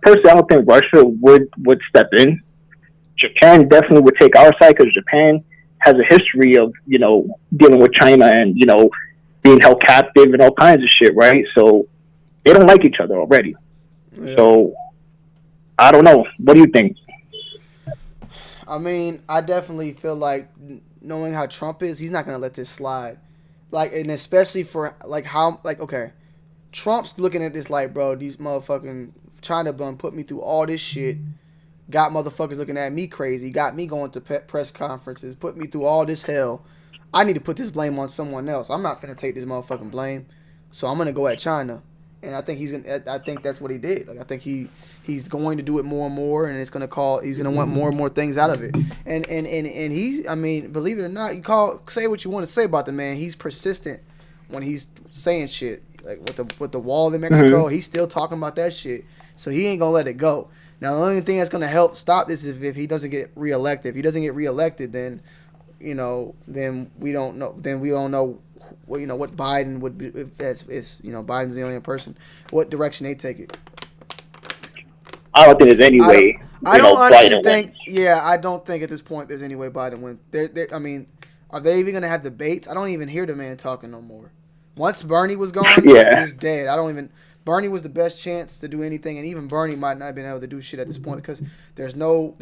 Personally, I don't think Russia would step in. Japan definitely would take our side, because Japan has a history of dealing with China and being held captive and all kinds of shit, right? So they don't like each other already. Yeah. So I don't know. What do you think? I mean, I definitely feel like knowing how Trump is, he's not gonna let this slide. Like, and especially for like how like okay, Trump's looking at this like, bro, these motherfucking China bum put me through all this shit. Got motherfuckers looking at me crazy. Got me going to press conferences. Put me through all this hell. I need to put this blame on someone else. I'm not finna take this motherfucking blame. So I'm gonna go at China, and I think he's gonna. I think that's what he did. Like I think he's going to do it more and more, and it's gonna he's gonna want more and more things out of it. And he's. I mean, believe it or not, say what you want to say about the man. He's persistent when he's saying shit. Like with the wall in Mexico, he's still talking about that shit. So he ain't gonna let it go. Now the only thing that's gonna help stop this is if he doesn't get reelected. If he doesn't get reelected, then then we don't know. Then we don't know. What Biden would be if Biden's the only person. What direction they take it? I don't think there's any way. I don't honestly think. Yeah, I don't think at this point there's any way Biden wins. I mean, are they even gonna have debates? I don't even hear the man talking no more. Once Bernie was gone, he's dead. Bernie was the best chance to do anything, and even Bernie might not have been able to do shit at this point because there's no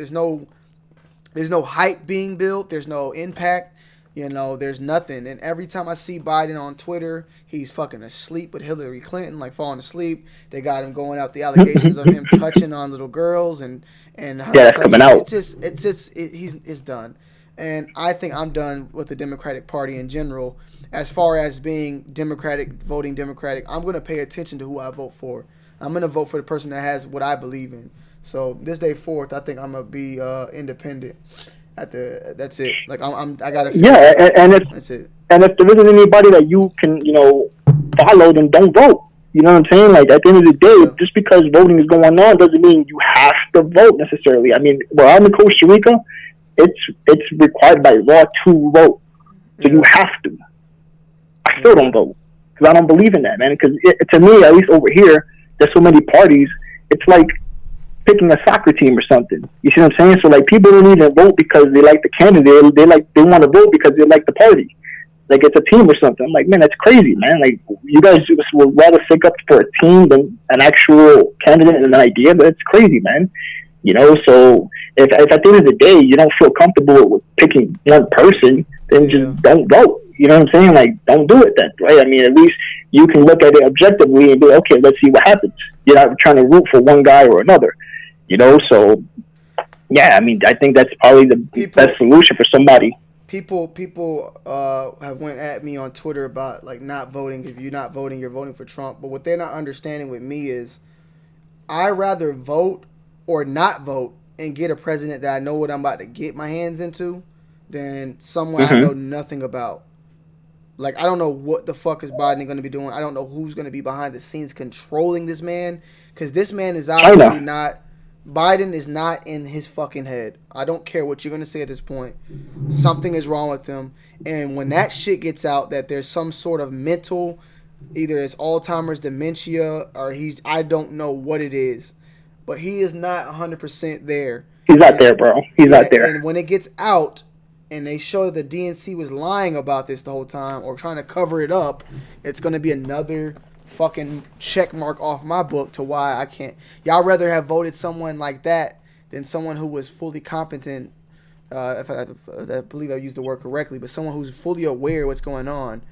hype being built. There's no impact. There's nothing. And every time I see Biden on Twitter, he's fucking asleep with Hillary Clinton, like falling asleep. They got him going out the allegations of him touching on little girls and that's coming out. It's done. And I think I'm done with the Democratic Party in general. As far as being Democratic, voting Democratic, I'm going to pay attention to who I vote for. I'm going to vote for the person that has what I believe in. So this day forth, I think I'm going to be independent. That's it. Like I gotta. That's it. And if there isn't anybody that you can follow, then don't vote. You know what I'm saying? Like at the end of the day, just because voting is going on doesn't mean you have to vote necessarily. I mean, where I'm in Costa Rica, it's required by law to vote, so you have to. I still don't vote because I don't believe in that, man. Because to me, at least over here, there's so many parties. It's like picking a soccer team or something. You see what I'm saying? So like people don't even vote because they like the candidate. They want to vote because they like the party. Like it's a team or something. I'm like, man, that's crazy, man. Like you guys would rather stick up for a team than an actual candidate and an idea, but it's crazy, man. So if at the end of the day you don't feel comfortable with picking one person, then just don't vote. You know what I'm saying? Like don't do it then, right? I mean, at least you can look at it objectively and be okay. Let's see what happens. You're not trying to root for one guy or another. So yeah, I mean, I think that's probably the best solution for somebody. People have went at me on Twitter about like not voting. If you're not voting, you're voting for Trump. But what they're not understanding with me is I rather vote or not vote and get a president that I know what I'm about to get my hands into than someone I know nothing about. Like, I don't know what the fuck is Biden going to be doing. I don't know who's going to be behind the scenes controlling this man. Because this man is obviously not... Biden is not in his fucking head. I don't care what you're going to say at this point. Something is wrong with him. And when that shit gets out, that there's some sort of mental... Either it's Alzheimer's, dementia, or I don't know what it is. But he is not 100% there. He's not there, bro. He's not there. And when it gets out... and they show that the DNC was lying about this the whole time or trying to cover it up, it's going to be another fucking check mark off my book to why I can't. Y'all rather have voted someone like that than someone who was fully competent, if I believe I used the word correctly, but someone who's fully aware of what's going on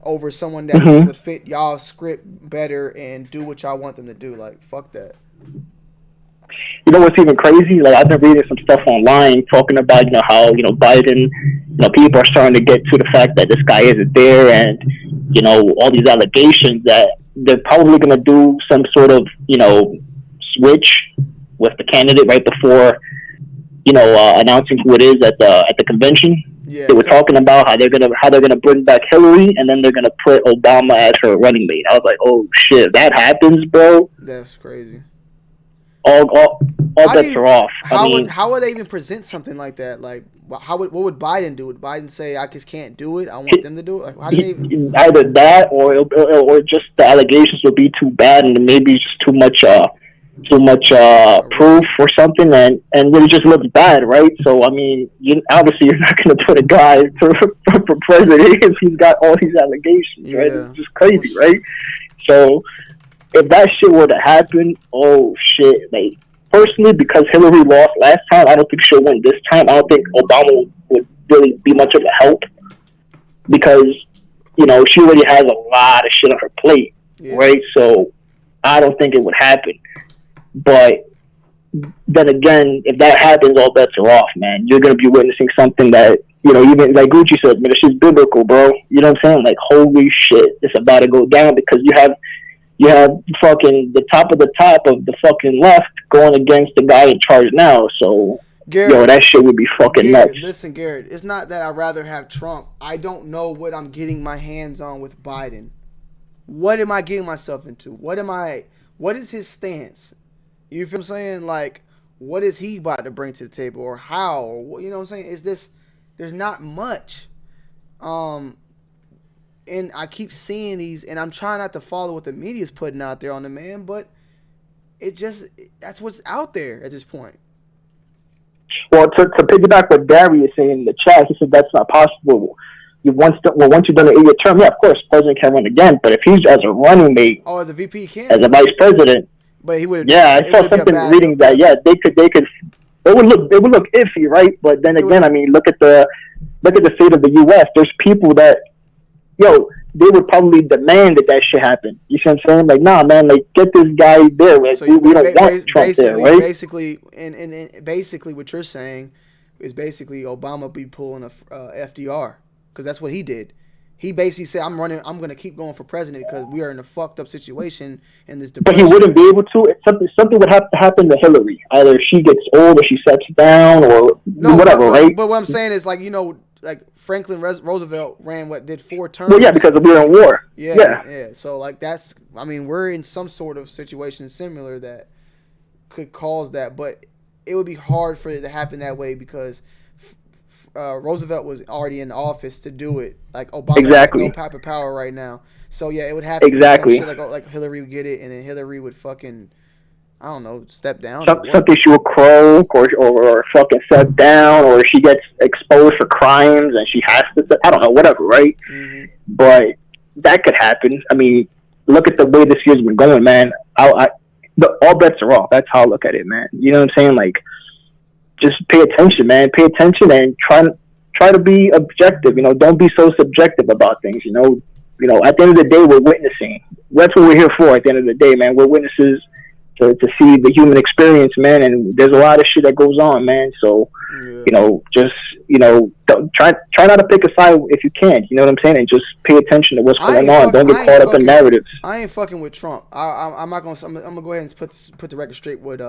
over someone that would fit y'all script better and do what y'all want them to do. Like, fuck that. You know what's even crazy? Like I've been reading some stuff online talking about how Biden, people are starting to get to the fact that this guy isn't there, and all these allegations that they're probably going to do some sort of switch with the candidate right before announcing who it is at the convention. Yeah, they were talking about how they're gonna bring back Hillary, and then they're gonna put Obama as her running mate. I was like, oh shit, if that happens, bro. That's crazy. All bets are off. How would they even present something like that? Like, what would Biden do? Would Biden say, "I just can't do it. I want them to do it"? Like, how do they even... Either that, or just the allegations would be too bad, and maybe just too much proof or something, and it just looks bad, right? So I mean, obviously you're not going to put a guy for president if he's got all these allegations, right? It's just crazy, right? So if that shit were to happen, oh shit, like personally, because Hillary lost last time, I don't think she'll win this time. I don't think Obama would really be much of a help because, you know, she already has a lot of shit on her plate, right? So I don't think it would happen. But then again, if that happens, all bets are off, man. You're going to be witnessing something that, you know, even like Gucci said, man, it's just biblical, bro. You know what I'm saying? Like, holy shit, it's about to go down because you have fucking the top of the fucking left going against the guy in charge now. So, Garrett, yo, that shit would be fucking nuts. Listen, Garrett, it's not that I'd rather have Trump. I don't know what I'm getting my hands on with Biden. What am I getting myself into? What is his stance? You feel what I'm saying? Like, what is he about to bring to the table, or how, or you know what I'm saying? Is this? There's not much, and I keep seeing these, and I'm trying not to follow what the media's putting out there on the man, but that's what's out there at this point. Well, to piggyback what Darius saying in the chat, he said that's not possible. Once you've done an 8-year term, yeah, of course, president can run again. But if he's as a running mate, as a VP, he can. As a vice president, but he would. Yeah, I saw something reading that. Yeah, they could. It would look iffy, right? But then again, I mean, look at the state of the U.S. There's people that, yo, they would probably demand that shit happen. You see what I'm saying? Like, nah, man, like, get this guy there. Like, so we don't want Trump there, right? Basically, and basically what you're saying is basically Obama be pulling a FDR, because that's what he did. He basically said, I'm going to keep going for president because we are in a fucked up situation in this depression. But he wouldn't be able to. Something would have to happen to Hillary. Either she gets old or she steps down or whatever, right? But what I'm saying is, like, you know, like Franklin Roosevelt did 4 terms. Well, yeah, because we were in war. Yeah. So, like, we're in some sort of situation similar that could cause that. But it would be hard for it to happen that way because Roosevelt was already in office to do it. Like, Obama has no type of power right now. So, yeah, it would have to be some shit like Hillary would get it, and then Hillary would fucking, I don't know, step down. Something she would croak or fucking step down, or she gets exposed for crimes and she has to, I don't know, whatever, right? Mm-hmm. But that could happen. I mean, look at the way this year's been going, man. All bets are off. That's how I look at it, man. You know what I'm saying? Like, just pay attention, man. Pay attention and try to be objective. You know, don't be so subjective about things. You know, at the end of the day, we're witnessing. That's what we're here for. At the end of the day, man, we're witnesses to see the human experience, man. And there's a lot of shit that goes on, man. So, try not to pick a side if you can. You know what I'm saying? And just pay attention to what's going on. Don't get caught up in narratives. I ain't fucking with Trump. I'm not gonna. I'm gonna go ahead and put the record straight with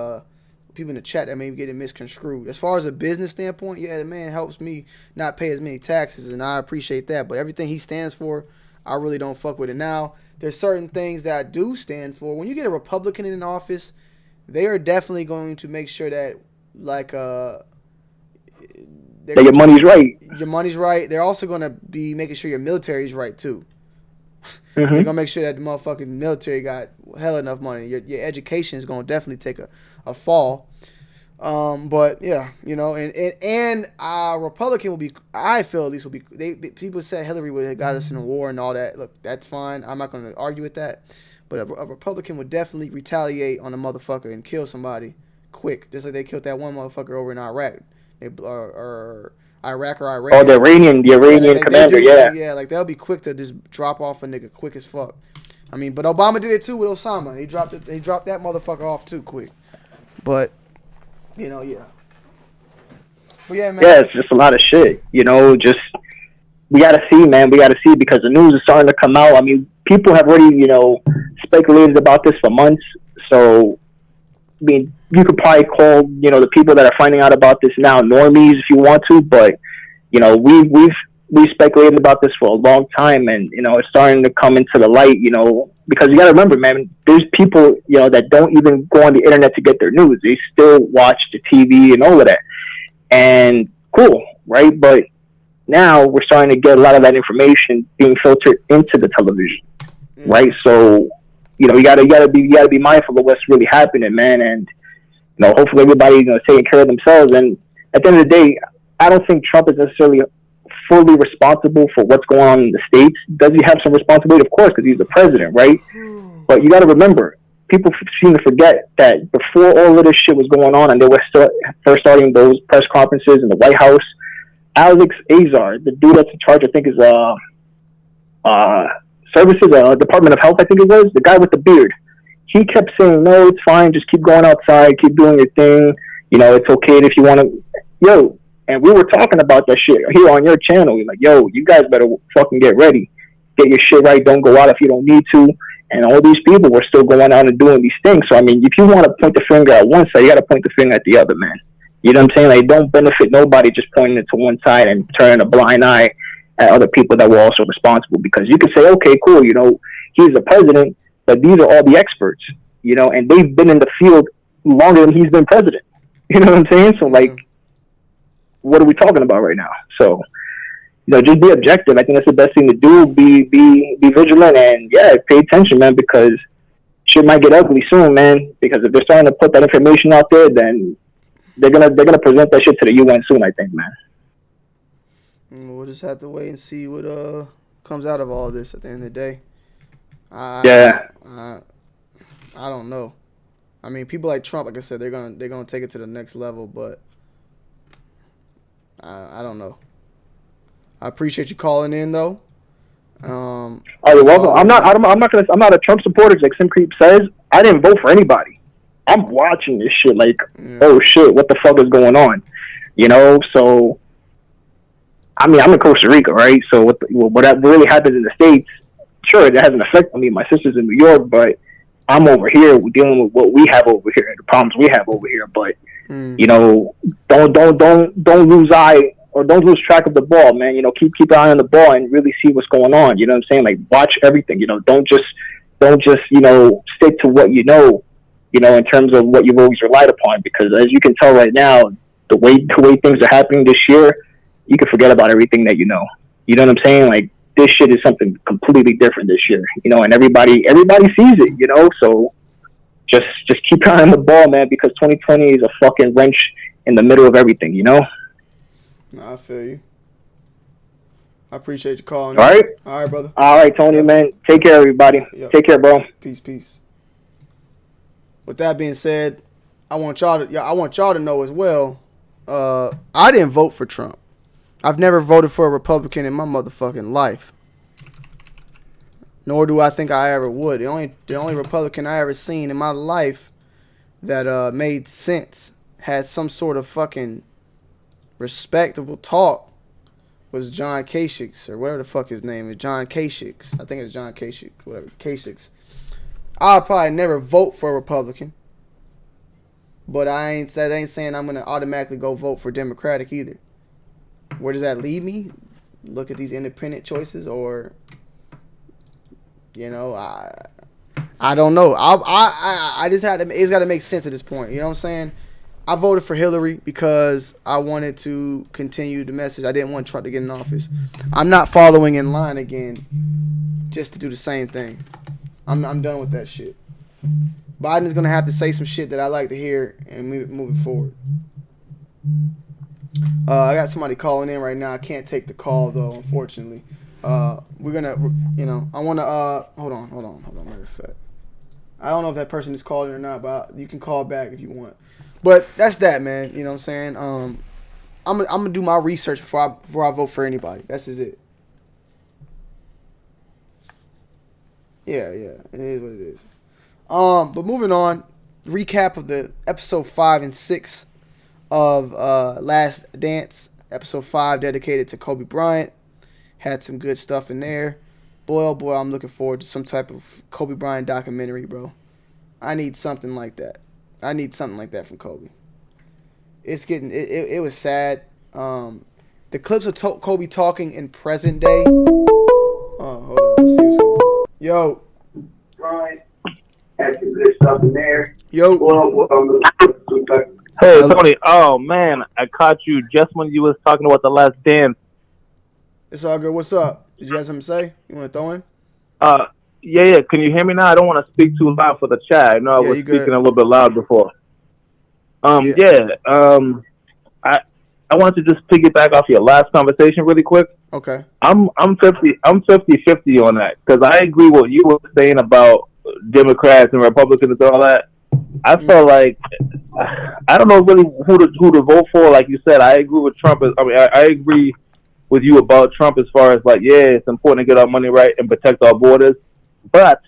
people in the chat that may be getting misconstrued. As far as a business standpoint, yeah, the man helps me not pay as many taxes, and I appreciate that. But everything he stands for, I really don't fuck with it. Now, there's certain things that I do stand for. When you get a Republican in office, they are definitely going to make sure that, like, that your money's right. Your money's right. They're also going to be making sure your military's right, too. Mm-hmm. They're going to make sure that the motherfucking military got hell enough money. Your education is going to definitely take a fall. But yeah, you know, and Republican will be, I feel at least will be, people said Hillary would have got us in a war and all that. Look, that's fine. I'm not going to argue with that. But a Republican would definitely retaliate on a motherfucker and kill somebody quick, just like they killed that one motherfucker over in Iraq. Or Iraq or Iran. Oh, the Iranian commander, yeah. Yeah, like they'll be quick to just drop off a nigga quick as fuck. I mean, but Obama did it too with Osama. He dropped that motherfucker off too quick. But, you know, yeah. But yeah, man. Yeah, it's just a lot of shit. You know, just, we got to see, man. We got to see because the news is starting to come out. I mean, people have already, you know, speculated about this for months. So, I mean, you could probably call, you know, the people that are finding out about this now normies if you want to. But, you know, we've speculated about this for a long time. And, you know, it's starting to come into the light, you know, because you got to remember, man, there's people, you know, that don't even go on the internet to get their news. They still watch the TV and all of that. And cool, right? But now we're starting to get a lot of that information being filtered into the television, right? So, you know, you gotta be mindful of what's really happening, man. And, you know, hopefully everybody's, you know, taking care of themselves. And at the end of the day, I don't think Trump is necessarily fully responsible for what's going on in the States. Does he have some responsibility? Of course, because he's the president, right? But you got to remember, people seem to forget that before all of this shit was going on and they were first starting those press conferences in the White House, Alex Azar, the dude that's in charge, I think is services, Department of Health, I think it was, the guy with the beard. He kept saying, no, it's fine, just keep going outside, keep doing your thing. You know, it's okay if you want to. Yo, and we were talking about that shit here on your channel. We're like, yo, you guys better fucking get ready. Get your shit right. Don't go out if you don't need to. And all these people were still going out and doing these things. So, I mean, if you want to point the finger at one side, you got to point the finger at the other, man. You know what I'm saying? Like, don't benefit nobody just pointing it to one side and turning a blind eye at other people that were also responsible. Because you could say, okay, cool, you know, he's the president, but these are all the experts, you know, and they've been in the field longer than he's been president. You know what I'm saying? So, like, what are we talking about right now? So, you know, just be objective. I think that's the best thing to do. Be vigilant and, yeah, pay attention, man, because shit might get ugly soon, man. Because if they're starting to put that information out there, then they're gonna present that shit to the UN soon, I think, man. We'll just have to wait and see what comes out of all this at the end of the day. I don't know. I mean, people like Trump, like I said, they're gonna take it to the next level, but I don't know. I appreciate you calling in, though. Oh, you're welcome. I'm not a Trump supporter, like Sim Creep says. I didn't vote for anybody. I'm watching this shit like, oh shit, what the fuck is going on? You know, so I mean, I'm in Costa Rica, right? So what really happens in the States, sure, it has an effect on me. My sister's in New York, but I'm over here. We're dealing with what we have over here, the problems we have over here. But you know, don't lose eye or don't lose track of the ball, man. You know, keep an eye on the ball and really see what's going on. You know what I'm saying? Like, watch everything. You know, don't just you know, stick to what you know. You know, in terms of what you've always relied upon, because as you can tell right now, the way things are happening this year, you can forget about everything that you know. You know what I'm saying? Like, this shit is something completely different this year. You know, and everybody sees it. You know, so just keep your eye on the ball, man, because 2020 is a fucking wrench in the middle of everything. You know. No, I feel you. I appreciate you calling. All right. All right, brother. All right, Tony, man. Take care, everybody. Yep. Take care, bro. Peace. With that being said, I want y'all to know as well. I didn't vote for Trump. I've never voted for a Republican in my motherfucking life. Nor do I think I ever would. The only Republican I ever seen in my life that made sense, had some sort of fucking respectable talk, was John Kasich, or whatever the fuck his name is. John Kasich. I think it's John Kasich. Whatever. Kasich. I'll probably never vote for a Republican. But I ain't saying I'm going to automatically go vote for Democratic either. Where does that lead me? Look at these independent choices, or, you know, I don't know. I just had to, it's got to make sense at this point. You know what I'm saying? I voted for Hillary because I wanted to continue the message. I didn't want Trump to get in office. I'm not following in line again just to do the same thing. I'm done with that shit. Biden's going to have to say some shit that I like to hear and moving forward. I got somebody calling in right now. I can't take the call, though, unfortunately. We're going to, you know, I want to, hold on. Matter of fact, I don't know if that person is calling or not, but you can call back if you want. But that's that, man. You know what I'm saying? I'm gonna do my research before I vote for anybody. That's just it. Yeah, it is what it is. But moving on, recap of the episode 5 and 6 of Last Dance. Episode 5 dedicated to Kobe Bryant. Had some good stuff in there. Boy, oh boy, I'm looking forward to some type of Kobe Bryant documentary, bro. I need something like that. I need something like that from Kobe. It was sad. The clips of Kobe talking in present day. Oh, hold on. Let's see what's going on. Yo. Right. Had some good stuff in there. Yo. Hey, Tony. Oh, man. I caught you just when you was talking about The Last Dance. It's all good. What's up? Did you have something to say? You want to throw in? Yeah. Can you hear me now? I don't want to speak too loud for the chat. I know I was speaking a little bit loud before. I wanted to just piggyback off your last conversation really quick. Okay. I'm 50-50 on that, because I agree with what you were saying about Democrats and Republicans and all that. I felt like I don't know really who to vote for. Like you said, I agree with Trump. I agree with you about Trump as far as like, yeah, it's important to get our money right and protect our borders. But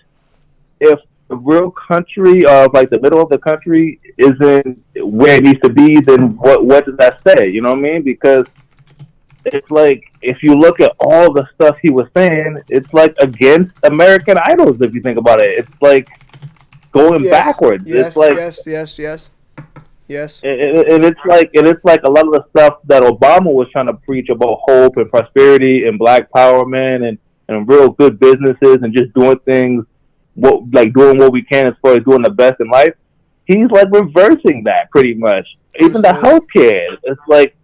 if the real country of like the middle of the country isn't where it needs to be, then what does that say? You know what I mean? Because it's like if you look at all the stuff he was saying, it's like against American idols. If you think about it, it's like going backwards. Yes, it's like yes. And it's like a lot of the stuff that Obama was trying to preach about hope and prosperity and black empowerment and real good businesses and just doing things doing what we can as far as doing the best in life. He's like reversing that pretty much. Even the healthcare, it's like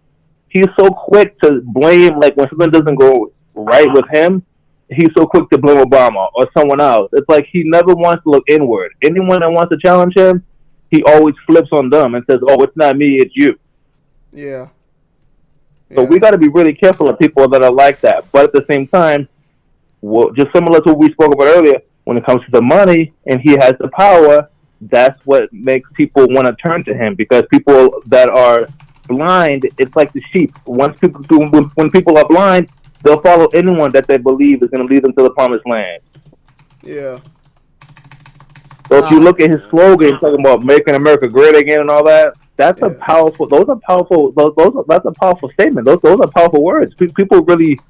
he's so quick to blame, like when something doesn't go right with him, he's so quick to blame Obama or someone else. It's like he never wants to look inward. Anyone that wants to challenge him, he always flips on them and says, "Oh, it's not me, it's you." Yeah. So we got to be really careful of people that are like that. But at the same time, just similar to what we spoke about earlier, when it comes to the money and he has the power, that's what makes people want to turn to him. Because people that are blind, it's like the sheep. When people are blind, they'll follow anyone that they believe is going to lead them to the promised land. Yeah. So if you look at his slogan, talking about making America great again and all that, that's a powerful. That's a powerful statement. Those are powerful words. People really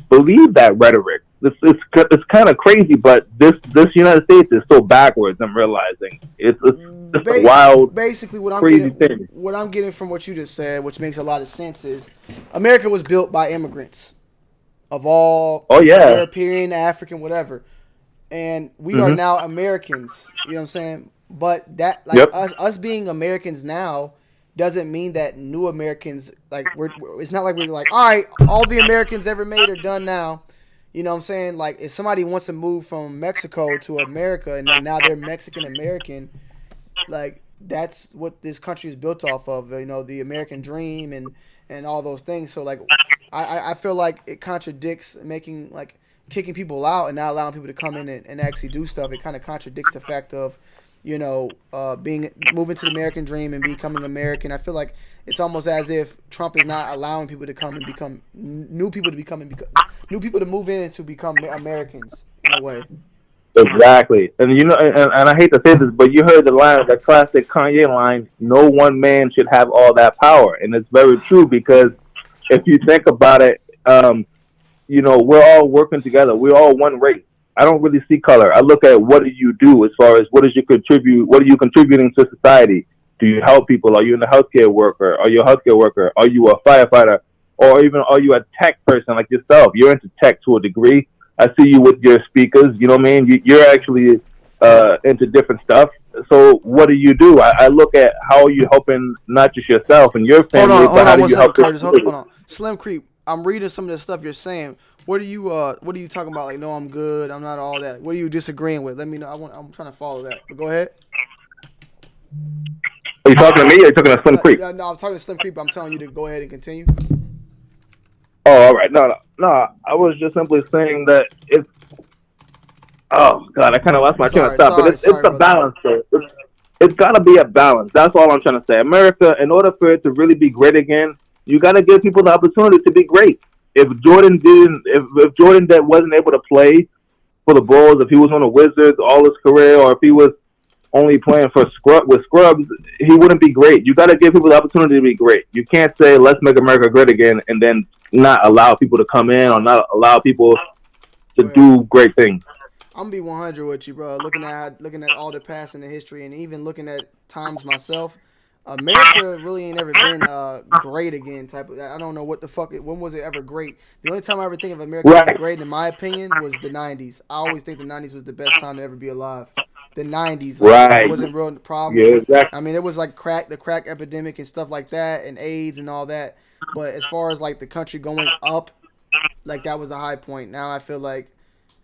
believe that rhetoric. It's kind of crazy, but this United States is so backwards. I'm realizing it's just a wild, basically what crazy thing. What I'm getting from what you just said, which makes a lot of sense, is America was built by immigrants of all European, African, whatever. And we are now Americans, you know what I'm saying? But that, like us being Americans now, doesn't mean that new Americans, like it's not like we're like, all right, all the Americans ever made are done now. You know what I'm saying? Like if somebody wants to move from Mexico to America and then now they're Mexican American, like that's what this country is built off of. You know, the American dream and all those things. So like, I feel like it contradicts kicking people out and not allowing people to come in and actually do stuff. It kind of contradicts the fact of, you know, moving to the American dream and becoming American. I feel like it's almost as if Trump is not allowing people to come and become new people to move in to become Americans in a way. Exactly, and you know, and I hate to say this, but you heard the classic Kanye line: "No one man should have all that power," and it's very true because if you think about it, you know, we're all working together. We're all one race. I don't really see color. I look at what do you do as far as what are you contributing to society? Do you help people? Are you a healthcare worker? Are you a healthcare worker? Are you a firefighter? Or even are you a tech person like yourself? You're into tech to a degree. I see you with your speakers. You know what I mean? You're actually into different stuff. So what do you do? I look at how are you helping not just yourself and your family, but how do you help Curtis? Hold on. Slim Creep. I'm reading some of the stuff you're saying. What are you talking about? Like, no, I'm good. I'm not all that. What are you disagreeing with? Let me know. I'm trying to follow that. But go ahead. Are you talking to me or are you talking to Slim Creep? No, I'm talking to Slim Creep. I'm telling you to go ahead and continue. Oh, all right. No. I was just simply saying that it's. Oh God, I kind of lost my train of thought. But it's a balance. It's got to be a balance. That's all I'm trying to say. America, in order for it to really be great again, you got to give people the opportunity to be great. If Jordan that wasn't able to play for the Bulls, if he was on the Wizards all his career, or if he was only playing for Scrubs, he wouldn't be great. You got to give people the opportunity to be great. You can't say let's make America great again and then not allow people to come in or not allow people to do great things. I'm gonna be 100 with you, bro. Looking at all the past in the history, and even looking at times myself, America really ain't ever been great again. I don't know what the fuck. When was it ever great? The only time I ever think of America being great, in my opinion, was the '90s. I always think the '90s was the best time to ever be alive. The '90s, right? It wasn't real problem. Yeah, exactly. I mean, it was like the crack epidemic and stuff like that, and AIDS and all that. But as far as like the country going up, like that was a high point. Now I feel like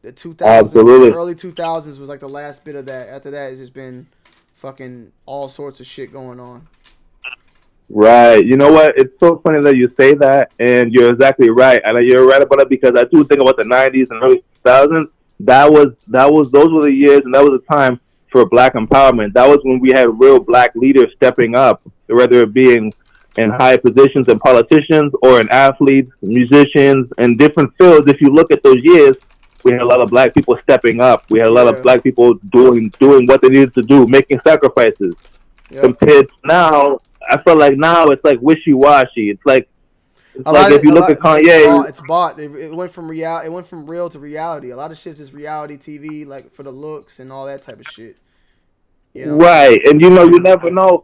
the 2000s, early 2000s was like the last bit of that. After that, it's just been fucking all sorts of shit going on. Right. You know what? It's so funny that you say that, and you're exactly right. And you're right about it because I do think about the 90s and early 2000s. Those were the years, and that was the time for black empowerment. That was when we had real black leaders stepping up, whether it being in high positions in politicians or in athletes, musicians, and different fields. If you look at those years, we had a lot of black people stepping up. We had a lot of Yeah. black people doing what they needed to do, making sacrifices. Yep. Compared to now, I feel like now it's like wishy washy. It's like if you look at Kanye, it's bought. It went from It went from real to reality. A lot of shit's just reality TV, like for the looks and all that type of shit. You know? Right, and you never know,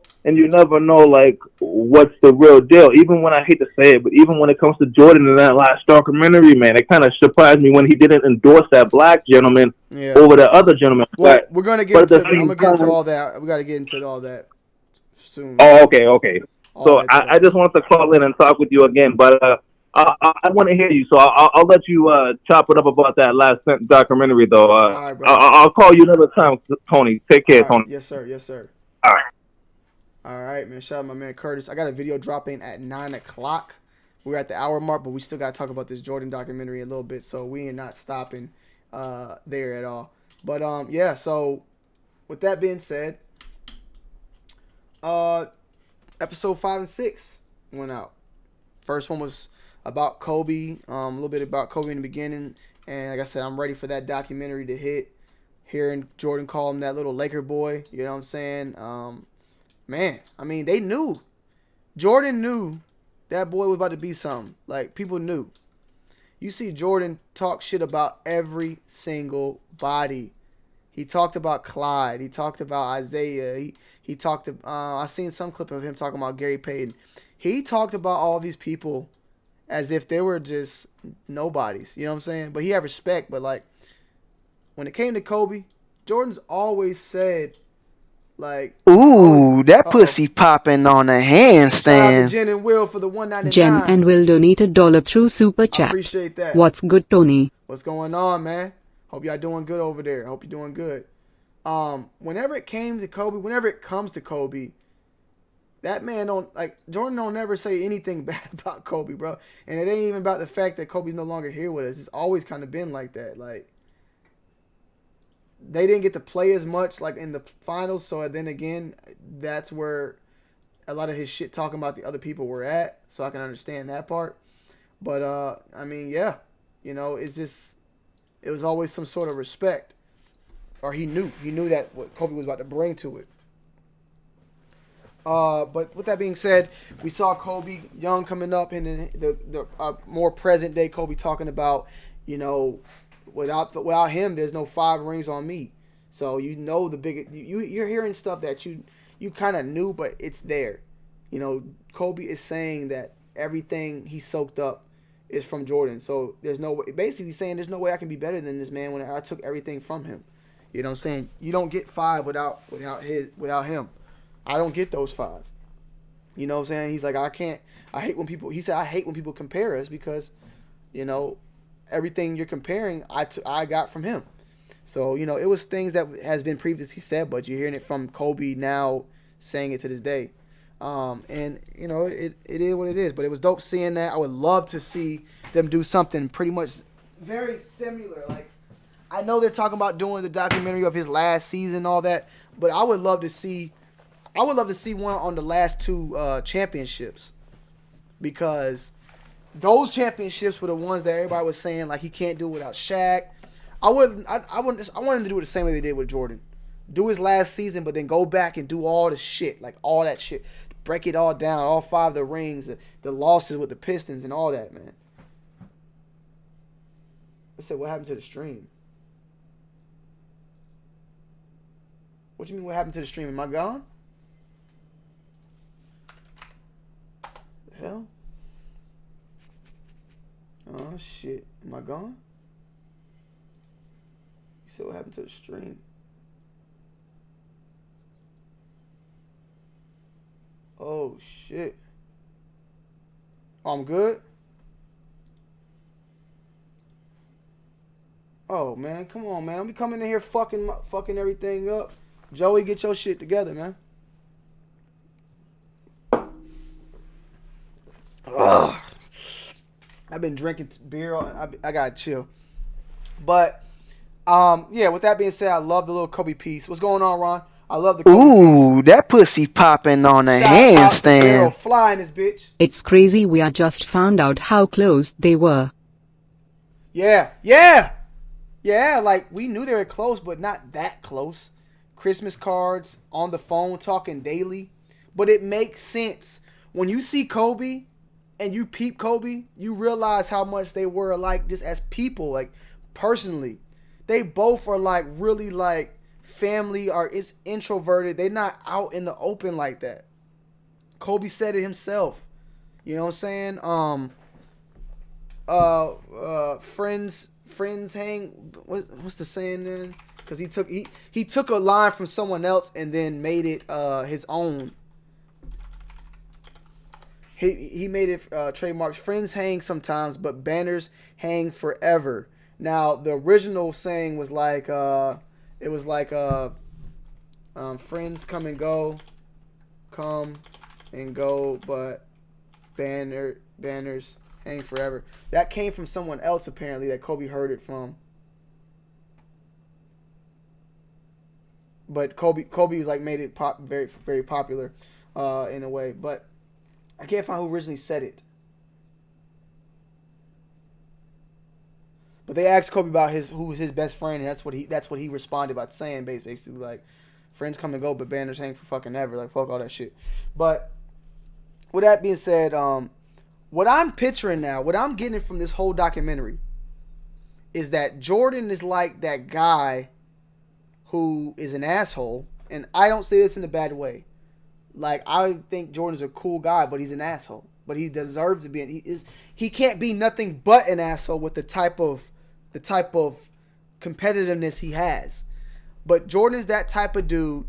like what's the real deal. Even when I hate to say it, but even when it comes to Jordan in that last documentary, man, it kind of surprised me when he didn't endorse that black gentleman over the other gentleman. Well, we're gonna get into. I'm gonna get into all that. We got to get into all that soon. Oh, okay. So I just wanted to call in and talk with you again, but I want to hear you, so I'll let you chop it up about that last documentary, though. All right, bro. I'll call you another time, Tony. Take care, Tony. Yes, sir. Yes, sir. All right. All right, man. Shout out my man Curtis. I got a video dropping at 9 o'clock. We're at the hour mark, but we still got to talk about this Jordan documentary a little bit, so we are not stopping there at all. But, yeah, so with that being said, episode 5 and 6 went out. First one was about Kobe, a little bit about Kobe in the beginning. And like I said, I'm ready for that documentary to hit. Hearing Jordan call him that little Laker boy, you know what I'm saying? Man, I mean, they knew. Jordan knew that boy was about to be something. Like, people knew. You see Jordan talk shit about every single body. He talked about Clyde. He talked about Isaiah. He talked to, I seen some clip of him talking about Gary Payton. He talked about all these people as if they were just nobodies. You know what I'm saying? But he had respect. But, like, when it came to Kobe, Jordan's always said, like... Ooh, that pussy popping on a handstand. Shout out to Jen and Will for the $1.99. Jen and Will donated $1 through Super Chat. I appreciate that. What's good, Tony? What's going on, man? Hope y'all doing good over there. Hope you're doing good. Whenever it comes to Kobe, that man Jordan don't never say anything bad about Kobe, bro. And it ain't even about the fact that Kobe's no longer here with us. It's always kind of been like that. Like, they didn't get to play as much, like, in the finals. So then again, that's where a lot of his shit talking about the other people were at. So I can understand that part. But, I mean, yeah. You know, it's just, it was always some sort of respect. Or he knew that what Kobe was about to bring to it. But with that being said, we saw Kobe Young coming up, and then the more present day Kobe talking about, you know, without him, there's no 5 rings on me. So you know you're hearing stuff that you kind of knew, but it's there. You know, Kobe is saying that everything he soaked up is from Jordan. So there's no way, basically saying there's no way I can be better than this man when I took everything from him. You know what I'm saying? You don't get 5 without him. I don't get those 5. You know what I'm saying? He's like, I hate when people compare us because, you know, everything you're comparing, I got from him. So, you know, it was things that has been previously said, but you're hearing it from Kobe now saying it to this day. And, you know, it is what it is. But it was dope seeing that. I would love to see them do something pretty much very similar. Like, I know they're talking about doing the documentary of his last season and all that, but I would love to see one on the last 2 championships, because those championships were the ones that everybody was saying like he can't do it without Shaq. I wanted him to do it the same way they did with Jordan. Do his last season, but then go back and do all the shit, like all that shit. Break it all down, all 5 of the rings, the losses with the Pistons and all that, man. I said, what happened to the stream? What you mean, what happened to the stream? Am I gone? The hell? Oh, shit. Am I gone? You said what happened to the stream? Oh, shit. Oh, I'm good? Oh, man. Come on, man. I'm coming in here fucking everything up. Joey, get your shit together, man. Ugh. I've been drinking beer. I gotta chill. But Yeah. With that being said, I love the little Kobe piece. What's going on, Ron? I love the Kobe Ooh, that pussy popping on a piece. Shout out to Daryl handstand. Fly in this bitch. It's crazy we are just found out how close they were. Yeah. Yeah. Yeah. Like we knew they were close, but not that close. Christmas cards, on the phone, talking daily. But it makes sense when you see Kobe and you peep Kobe, you realize how much they were alike just as people, like personally. They both are like really like family or it's introverted. They're not out in the open like that. Kobe said it himself. You know what I'm saying? Friends hang. What's the saying then? Because he took a line from someone else and then made it his own. He made it trademarks. Friends hang sometimes, but banners hang forever. Now the original saying was like it was like friends come and go, but banners hang forever. That came from someone else apparently that Kobe heard it from. But Kobe was like made it very very popular in a way, but I can't find who originally said it. But they asked Kobe about who was his best friend, and that's what he responded by saying basically like friends come and go, but banners hang for fucking ever. Like fuck all that shit. But with that being said, what I'm picturing now, what I'm getting from this whole documentary, is that Jordan is like that guy who is an asshole, and I don't say this in a bad way. Like I think Jordan's a cool guy, but he's an asshole. But he deserves to be. He can't be nothing but an asshole with the type of competitiveness he has. But Jordan is that type of dude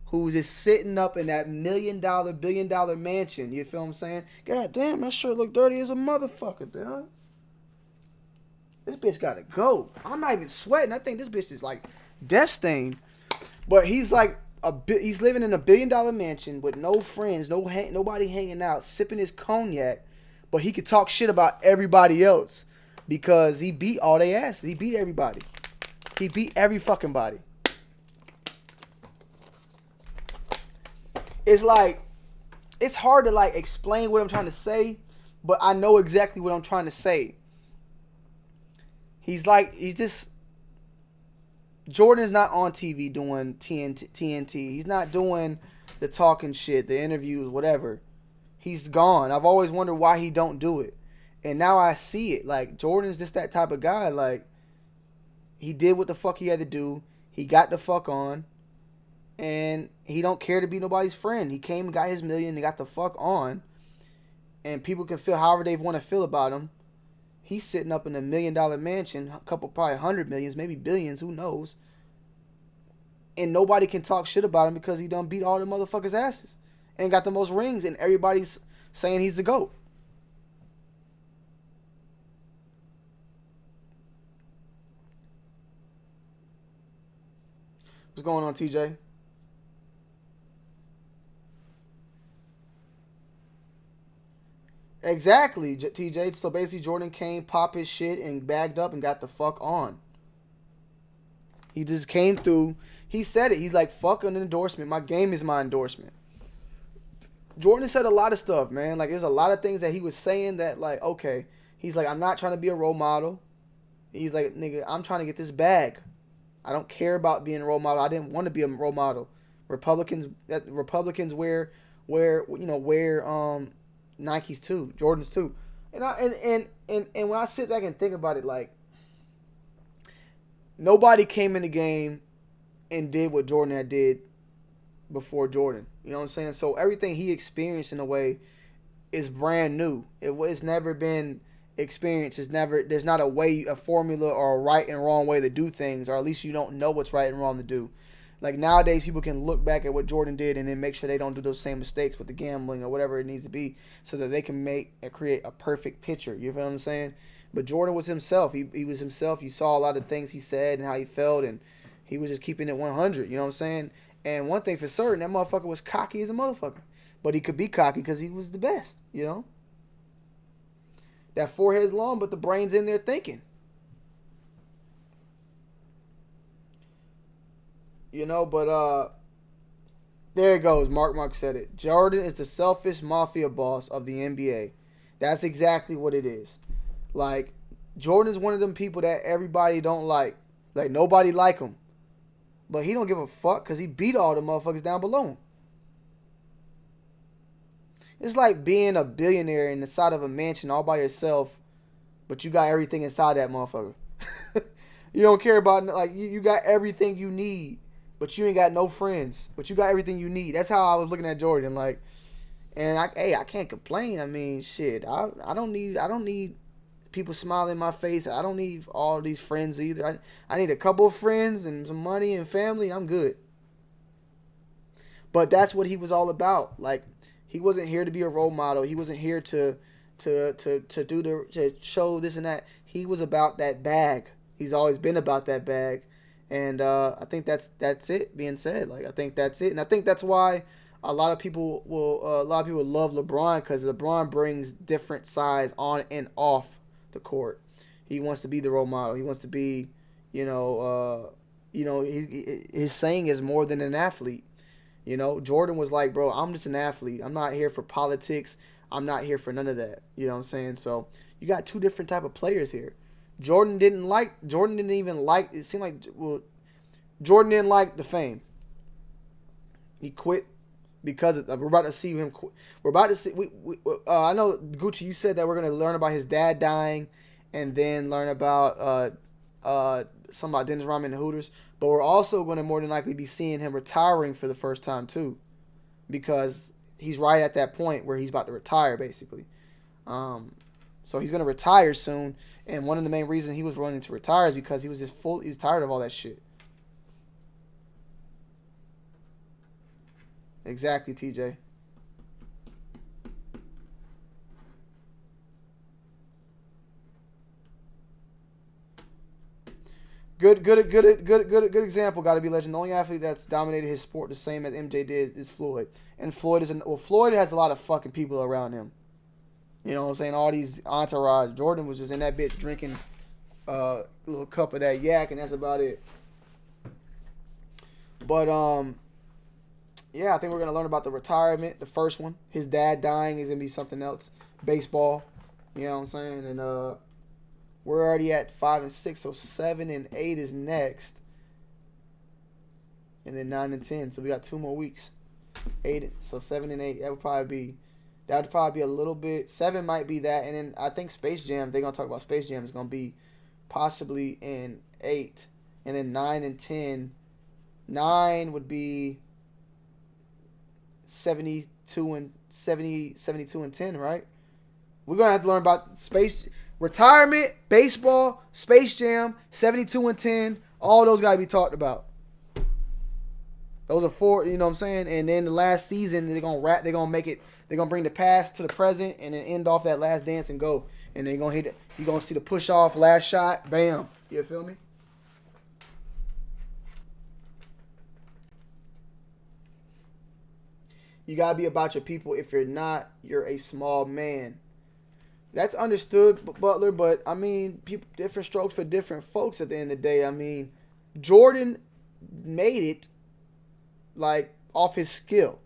who's just sitting up in that $1 million, $billion mansion. You feel what I'm saying? God damn, that shirt look dirty as a motherfucker, dude. This bitch gotta go. I'm not even sweating. I think this bitch is like death stained. But he's like he's living in a $1 billion mansion with no friends, nobody hanging out, sipping his cognac. But he could talk shit about everybody else because he beat all they asses. He beat everybody. He beat every fucking body. It's like it's hard to like explain what I'm trying to say, but I know exactly what I'm trying to say. He's just Jordan's not on TV doing TNT. He's not doing the talking shit, the interviews, whatever. He's gone. I've always wondered why he don't do it. And now I see it. Like, Jordan's just that type of guy. Like, he did what the fuck he had to do. He got the fuck on. And he don't care to be nobody's friend. He came and got his million and got the fuck on. And people can feel however they want to feel about him. He's sitting up in $1 million mansion, a couple, probably 100 millions, maybe billions, who knows. And nobody can talk shit about him because he done beat all the motherfuckers' asses. And got the most rings, and everybody's saying he's the GOAT. What's going on, TJ? Exactly, TJ. So basically, Jordan came, popped his shit, and bagged up and got the fuck on. He just came through. He said it. He's like, fuck an endorsement. My game is my endorsement. Jordan said a lot of stuff, man. Like, there's a lot of things that he was saying that, like, okay. He's like, I'm not trying to be a role model. He's like, nigga, I'm trying to get this bag. I don't care about being a role model. I didn't want to be a role model. Republicans wear Nikes too, Jordans too. And when I sit back and think about it, like, nobody came in the game and did what Jordan had did before Jordan. You know what I'm saying? So everything he experienced in a way is brand new. It's never been experienced. There's not a formula or a right and wrong way to do things, or at least you don't know what's right and wrong to do. Like nowadays, people can look back at what Jordan did and then make sure they don't do those same mistakes with the gambling or whatever it needs to be, so that they can make and create a perfect picture. You feel what I'm saying? But Jordan was himself. He was himself. You saw a lot of things he said and how he felt, and he was just keeping it 100. You know what I'm saying? And one thing for certain, that motherfucker was cocky as a motherfucker. But he could be cocky because he was the best, you know? That forehead's long, but the brain's in there thinking. You know, but there it goes. Mark said it. Jordan is the selfish mafia boss of the NBA. That's exactly what it is. Like, Jordan is one of them people that everybody don't like. Like, nobody like him. But he don't give a fuck because he beat all the motherfuckers down below him. It's like being a billionaire in the side of a mansion all by yourself, but you got everything inside that motherfucker. You don't care about, like, you got everything you need, but you ain't got no friends. But you got everything you need. That's how I was looking at Jordan. Like, and I can't complain. I mean, shit. I don't need people smiling in my face. I don't need all these friends either. I need a couple of friends and some money and family. I'm good. But that's what he was all about. Like, he wasn't here to be a role model. He wasn't here to show this and that. He was about that bag. He's always been about that bag. And I think that's it being said. Like, I think that's it. And I think that's why a lot of people love LeBron, because LeBron brings different sides on and off the court. He wants to be the role model. He wants to be, his saying is more than an athlete. You know, Jordan was like, bro, I'm just an athlete. I'm not here for politics. I'm not here for none of that. You know what I'm saying? So you got two different type of players here. Jordan didn't even like, it seemed like, well, Jordan didn't like the fame. He quit because we're about to see him quit. We're about to see, I know, Gucci, you said that we're going to learn about his dad dying and then learn about something about Dennis Rodman and the Hooters. But we're also going to more than likely be seeing him retiring for the first time too, because he's right at that point where he's about to retire, basically. So he's going to retire soon, and one of the main reasons he was running to retire is because he was tired of all that shit. Exactly, TJ. Good example. Got to be legend. The only athlete that's dominated his sport the same as MJ did is Floyd. And Floyd has a lot of fucking people around him. You know what I'm saying? All these entourage. Jordan was just in that bitch drinking a little cup of that yak, and that's about it. But yeah, I think we're gonna learn about the retirement. The first one, his dad dying, is gonna be something else. Baseball. You know what I'm saying? And we're already at 5 and 6, so 7 and 8 is next, and then 9 and 10. So we got 2 more weeks. 7 and 8. That would probably be a little bit. 7 might be that, and then I think Space Jam. They're gonna talk about Space Jam is gonna be possibly in 8, and then 9 and 10. 9 would be 72 and 10, right? We're gonna have to learn about retirement, baseball, Space Jam, 72 and 10. All those gotta be talked about. Those are 4, you know what I'm saying? And then the last season, they're gonna bring the past to the present and then end off that last dance and go. And then you're gonna see the push off, last shot, bam. You feel me? You gotta be about your people. If you're not, you're a small man. That's understood, Butler, but I mean, different strokes for different folks at the end of the day. I mean, Jordan made it like off his skill.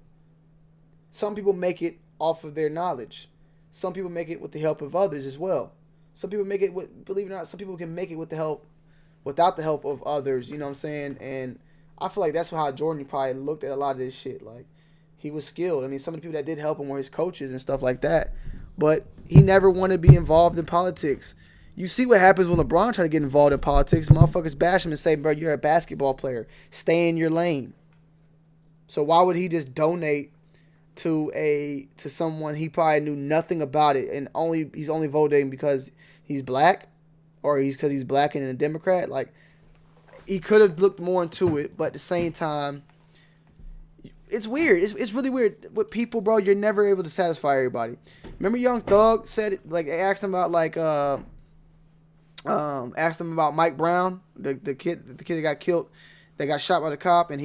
Some people make it off of their knowledge. Some people make it with the help of others as well. Some people make it believe it or not, some people can make it without the help of others, you know what I'm saying? And I feel like that's how Jordan probably looked at a lot of this shit. Like, he was skilled. I mean, some of the people that did help him were his coaches and stuff like that. But he never wanted to be involved in politics. You see what happens when LeBron try to get involved in politics. Motherfuckers bash him and say, bro, you're a basketball player. Stay in your lane. So why would he just donate to someone he probably knew nothing about it, and he's only voting because he's black, or because he's black and a Democrat? Like, he could have looked more into it, but at the same time, it's weird. It's really weird with people, bro. You're never able to satisfy everybody. Remember, Young Thug said it, like, they asked him about Mike Brown, the kid that got killed, that got shot by the cop, and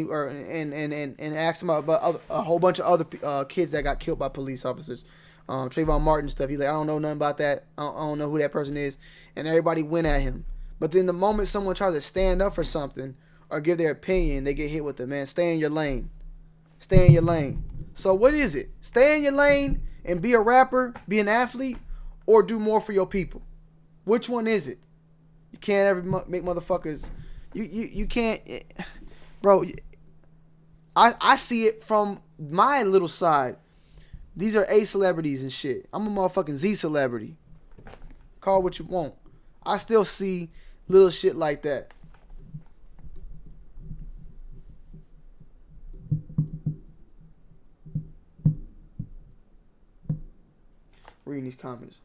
asked him about a whole bunch of other kids that got killed by police officers, Trayvon Martin and stuff. He's like, I don't know nothing about that. I don't know who that person is, and everybody went at him. But then the moment someone tries to stand up for something, or give their opinion, they get hit with the man. Stay in your lane. Stay in your lane. So what is it? Stay in your lane and be a rapper, be an athlete, or do more for your people? Which one is it? You can't ever make motherfuckers. You can't, bro. I see it from my little side. These are A celebrities and shit. I'm a motherfucking Z celebrity. Call what you want. I still see little shit like that. Reading these comments.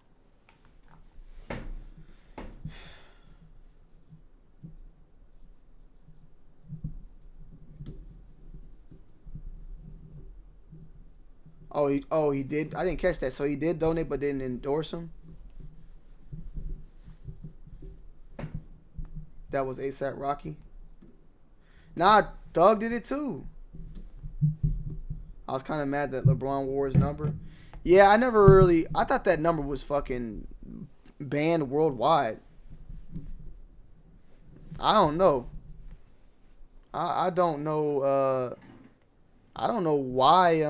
He did. I didn't catch that. So he did donate, but didn't endorse him. That was ASAP Rocky. Nah, Doug did it too. I was kind of mad that LeBron wore his number. Yeah, I thought that number was fucking banned worldwide. I don't know. I don't know. I don't know why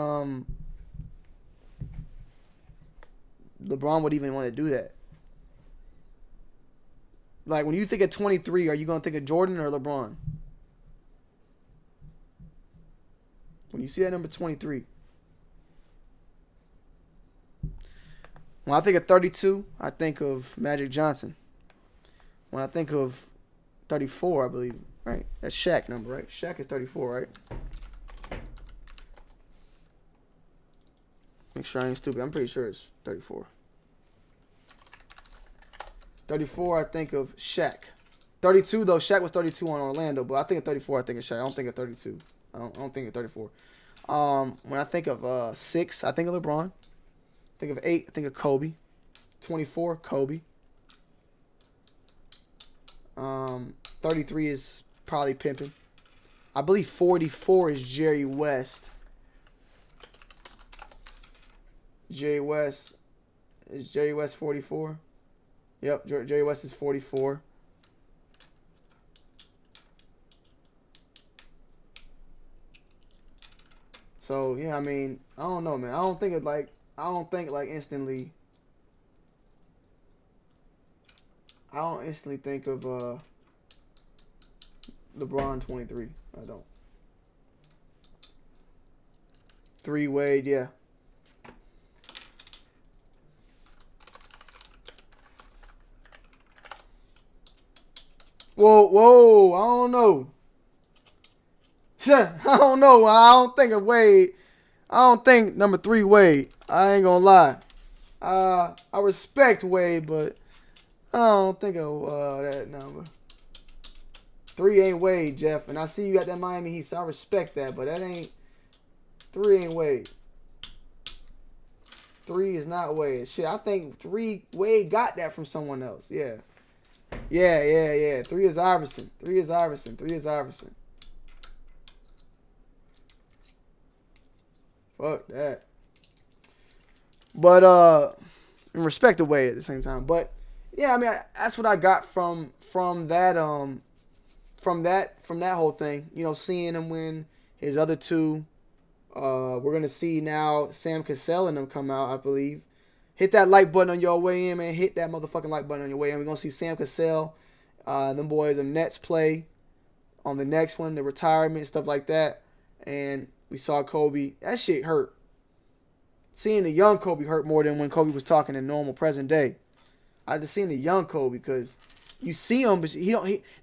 LeBron would even want to do that. Like, when you think of 23, are you going to think of Jordan or LeBron? When you see that number 23. When I think of 32, I think of Magic Johnson. When I think of 34, I believe, right? That's Shaq number, right? Shaq is 34, right? Make sure I ain't stupid. I'm pretty sure it's 34. 34, I think of Shaq. 32, though, Shaq was 32 on Orlando, but I think of 34, I think of Shaq. I don't think of 32. I don't think of 34. When I think of 6, I think of LeBron. Think of 8, I think of Kobe. 24, Kobe. 33 is probably Pimpin'. I believe 44 is Jerry West. Jerry West. Is Jerry West 44? Yep, Jerry West is 44. So, yeah, I mean, I don't know, man. I don't think instantly. I don't instantly think of LeBron 23. I don't. 3 Wade, yeah. Whoa, I don't know. I don't know. I don't think of Wade. I don't think number 3 Wade. I ain't gonna lie. I respect Wade, but I don't think of that number. 3 ain't Wade, Jeff. And I see you got that Miami Heat, so I respect that, but that ain't 3 ain't Wade. 3 is not Wade. Shit, I think 3 Wade got that from someone else. Yeah. Yeah. 3 is Iverson. 3 is Iverson. Fuck that. But in respect to Wade at the same time. But yeah, I mean, that's what I got from that whole thing. You know, seeing him win his other 2. We're gonna see now Sam Cassell and them come out, I believe. Hit that like button on your way in, man. Hit that motherfucking like button on your way in. We're going to see Sam Cassell, them boys, them Nets play on the next one, the retirement, stuff like that. And we saw Kobe. That shit hurt. Seeing the young Kobe hurt more than when Kobe was talking in normal present day. I just seen the young Kobe because you see him, but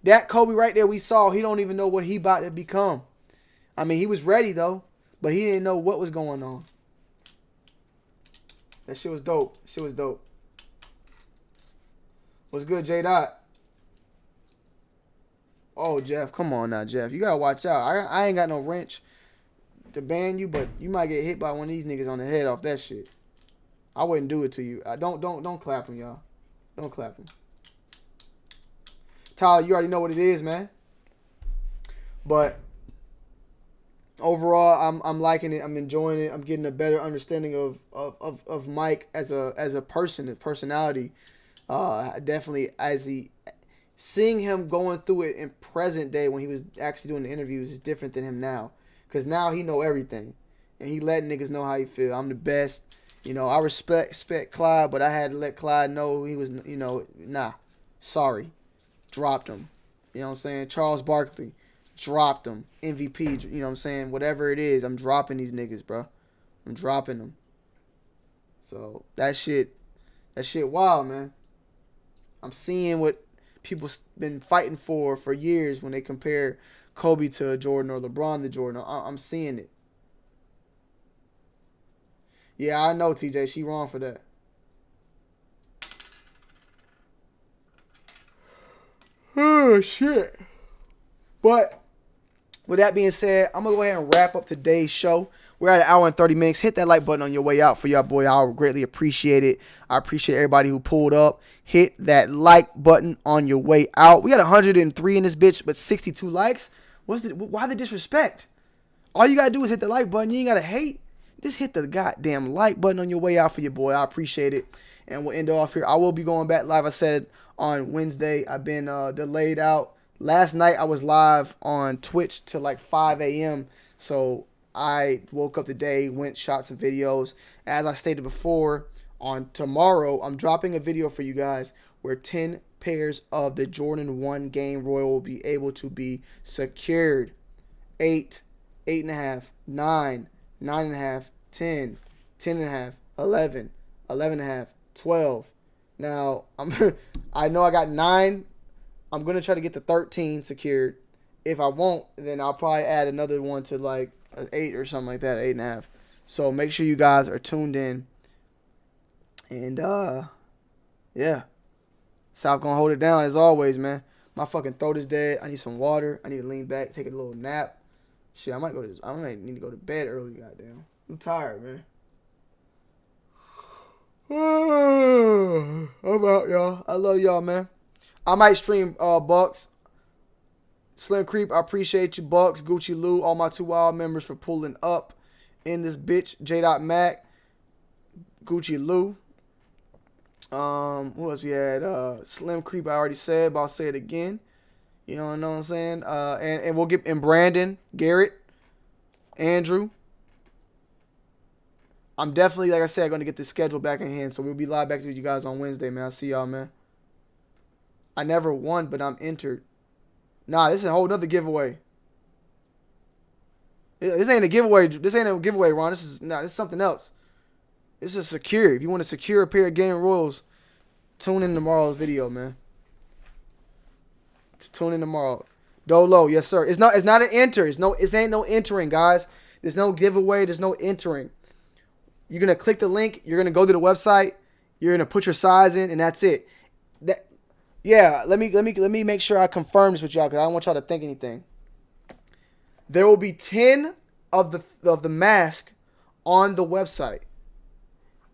that Kobe right there we saw, he don't even know what he about to become. I mean, he was ready, though, but he didn't know what was going on. That shit was dope. What's good, J Dot? Oh, Jeff, come on now, Jeff. You gotta watch out. I ain't got no wrench to ban you, but you might get hit by one of these niggas on the head off that shit. I wouldn't do it to you. Don't clap him, y'all. Don't clap him. Tyler, you already know what it is, man. But overall, I'm liking it. I'm enjoying it. I'm getting a better understanding of Mike as a person, his personality. Definitely as seeing him going through it in present day when he was actually doing the interviews is different than him now. Because now he know everything. And he letting niggas know how he feel. I'm the best. You know, I respect Clyde, but I had to let Clyde know he was, you know, nah. Sorry. Dropped him. You know what I'm saying? Charles Barkley. Dropped him. MVP. You know what I'm saying? Whatever it is, I'm dropping these niggas, bro. I'm dropping them. So, that shit wild, man. I'm seeing what people been fighting for years when they compare Kobe to Jordan or LeBron to Jordan. I'm seeing it. Yeah, I know, TJ. She wrong for that. Oh, shit. But with that being said, I'm going to go ahead and wrap up today's show. We're at 1 hour and 30 minutes. Hit that like button on your way out for y'all, boy. I would greatly appreciate it. I appreciate everybody who pulled up. Hit that like button on your way out. We got 103 in this bitch, but 62 likes. Why the disrespect? All you got to do is hit the like button. You ain't got to hate. Just hit the goddamn like button on your way out for your boy. I appreciate it. And we'll end off here. I will be going back live, I said, on Wednesday. I've been delayed out. Last night I was live on Twitch till like 5 a.m. So I woke up today, went, shot some videos. As I stated before, on tomorrow, I'm dropping a video for you guys where 10 pairs of the Jordan 1 Game Royal will be able to be secured. 8, 8.5, 9, 9.5, 10, 10.5, 11, 11.5, 12. Now, I know I got 9. I'm going to try to get the 13 secured. If I won't, then I'll probably add another one to like an 8 or something like that, 8.5. So make sure you guys are tuned in. And, yeah. South going to hold it down as always, man. My fucking throat is dead. I need some water. I need to lean back, take a little nap. Shit, I might need to go to bed early, goddamn. I'm tired, man. I'm out, y'all. I love y'all, man. I might stream Bucks. Slim Creep, I appreciate you, Bucks, Gucci Lou, all my 2 Wild members for pulling up in this bitch. J.Mac, Gucci Lou. Who else we had? Slim Creep, I already said, but I'll say it again. You know what I'm saying? And we'll get in Brandon, Garrett, Andrew. I'm definitely, like I said, going to get the schedule back in hand. So we'll be live back with you guys on Wednesday, man. I'll see y'all, man. I never won, but I'm entered. Nah, this is a whole nother giveaway. This ain't a giveaway. This ain't a giveaway, Ron. This is something else. This is secure. If you want to secure a pair of Game Royals, tune in tomorrow's video, man. Tune in tomorrow. Dolo, yes sir. It's not an enter. It ain't no entering, guys. There's no giveaway. There's no entering. You're gonna click the link. You're gonna go to the website. You're gonna put your size in, and that's it. Yeah. Let me make sure I confirm this with y'all because I don't want y'all to think anything. There will be 10 of the mask on the website,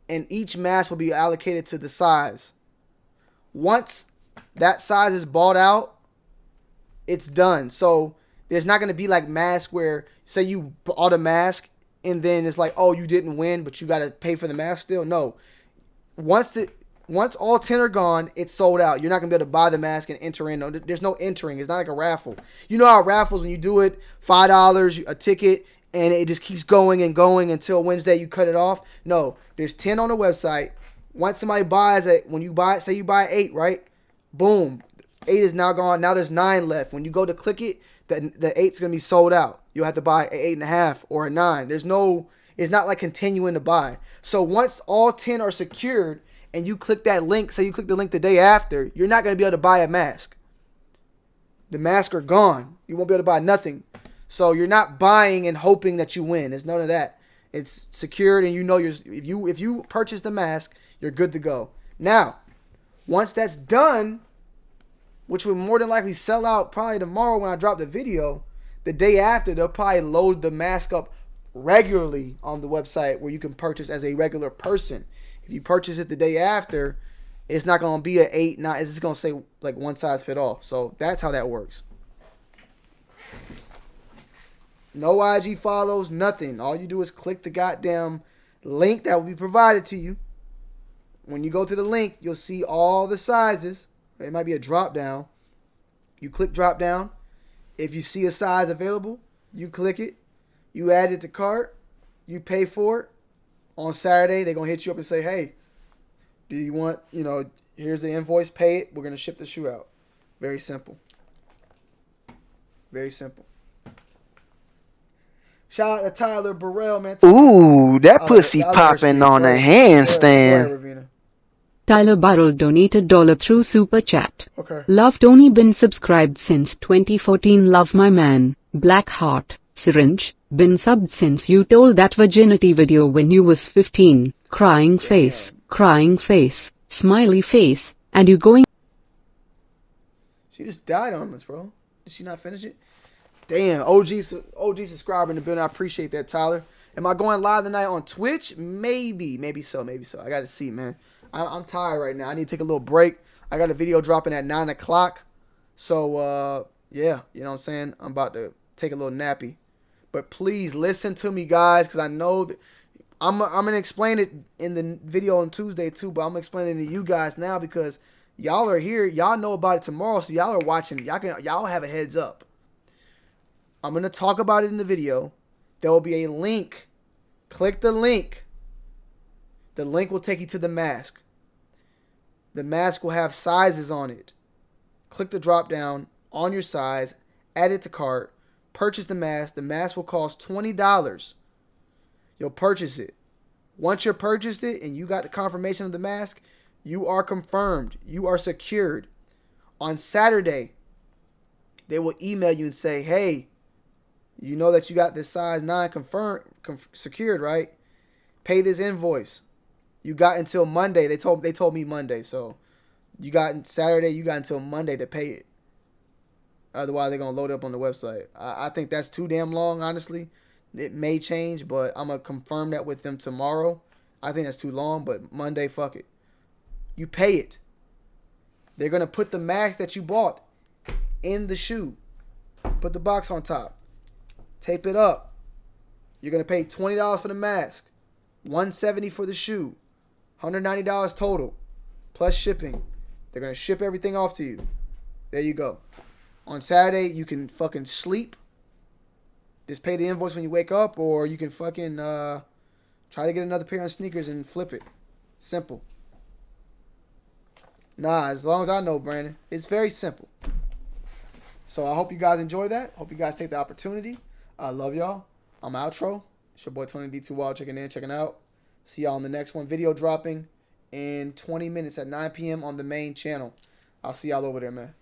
and each mask will be allocated to the size. Once that size is bought out, it's done. So there's not going to be like mask where, say you bought a mask and then it's like, oh, you didn't win, but you got to pay for the mask still. No. Once all 10 are gone, it's sold out. You're not going to be able to buy the mask and enter in. No, there's no entering. It's not like a raffle. You know how raffles, when you do it, $5, a ticket, and it just keeps going and going until Wednesday you cut it off. No, there's 10 on the website. Once somebody buys it, when you buy it, say you buy 8, right? Boom. 8 is now gone. Now there's 9 left. When you go to click it, the 8's going to be sold out. You'll have to buy an 8.5 or a 9. It's not like continuing to buy. So once all 10 are secured and you click that link, say you click the link the day after, you're not going to be able to buy a mask. The masks are gone. You won't be able to buy nothing. So you're not buying and hoping that you win. There's none of that. It's secured, and you know if you purchase the mask, you're good to go. Now, once that's done, which will more than likely sell out probably tomorrow when I drop the video, the day after they'll probably load the mask up regularly on the website where you can purchase as a regular person. If you purchase it the day after, it's not going to be an 8, 9. It's just going to say like one size fit all. So that's how that works. No IG follows, nothing. All you do is click the goddamn link that will be provided to you. When you go to the link, you'll see all the sizes. It might be a drop down. You click drop down. If you see a size available, you click it. You add it to cart. You pay for it. On Saturday, they're going to hit you up and say, hey, do you want, here's the invoice, pay it. We're going to ship the shoe out. Very simple. Very simple. Shout out to Tyler Burrell, man. Ooh, that pussy the other popping Hershey, on a go ahead, handstand. Ravina. Tyler Burrell donated $1 through Super Chat. Okay. Love Tony, been subscribed since 2014. Love my man. Black Heart. Syringe. Been subbed since you told that virginity video when you was 15. Crying face. Crying face. Smiley face. And you going. She just died on us, bro. Did she not finish it? Damn, OG subscriber in the building. I appreciate that, Tyler. Am I going live tonight on Twitch? Maybe so. I got to see, man. I'm tired right now. I need to take a little break. I got a video dropping at 9 o'clock. So, yeah, you know what I'm saying? I'm about to take a little nappy. But please listen to me, guys, because I know that I'm going to explain it in the video on Tuesday, too. But I'm going to explain it to you guys now because y'all are here. Y'all know about it tomorrow, so y'all are watching. Y'all have a heads up. I'm going to talk about it in the video. There will be a link. Click the link. The link will take you to the mask. The mask will have sizes on it. Click the drop down on your size. Add it to cart. Purchase the mask. The mask will cost $20. You'll purchase it. Once you're purchased it and you got the confirmation of the mask, you are confirmed. You are secured. On Saturday, they will email you and say, hey, you know that you got this size 9 secured, right? Pay this invoice. You got until Monday. They told me Monday, so you got Saturday. You got until Monday to pay it. Otherwise, they're gonna load it up on the website. I think that's too damn long, honestly. It may change, but I'm gonna confirm that with them tomorrow. I think that's too long, but Monday, fuck it. You pay it. They're gonna put the mask that you bought in the shoe. Put the box on top. Tape it up. You're gonna pay $20 for the mask, $170 for the shoe, $190 total, plus shipping. They're gonna ship everything off to you. There you go. On Saturday, you can fucking sleep. Just pay the invoice when you wake up, or you can fucking try to get another pair of sneakers and flip it. Simple. Nah, as long as I know, Brandon, it's very simple. So I hope you guys enjoy that. Hope you guys take the opportunity. I love y'all. I'm outro. It's your boy Tony D2 Wild checking out. See y'all on the next one. Video dropping in 20 minutes at 9 p.m. on the main channel. I'll see y'all over there, man.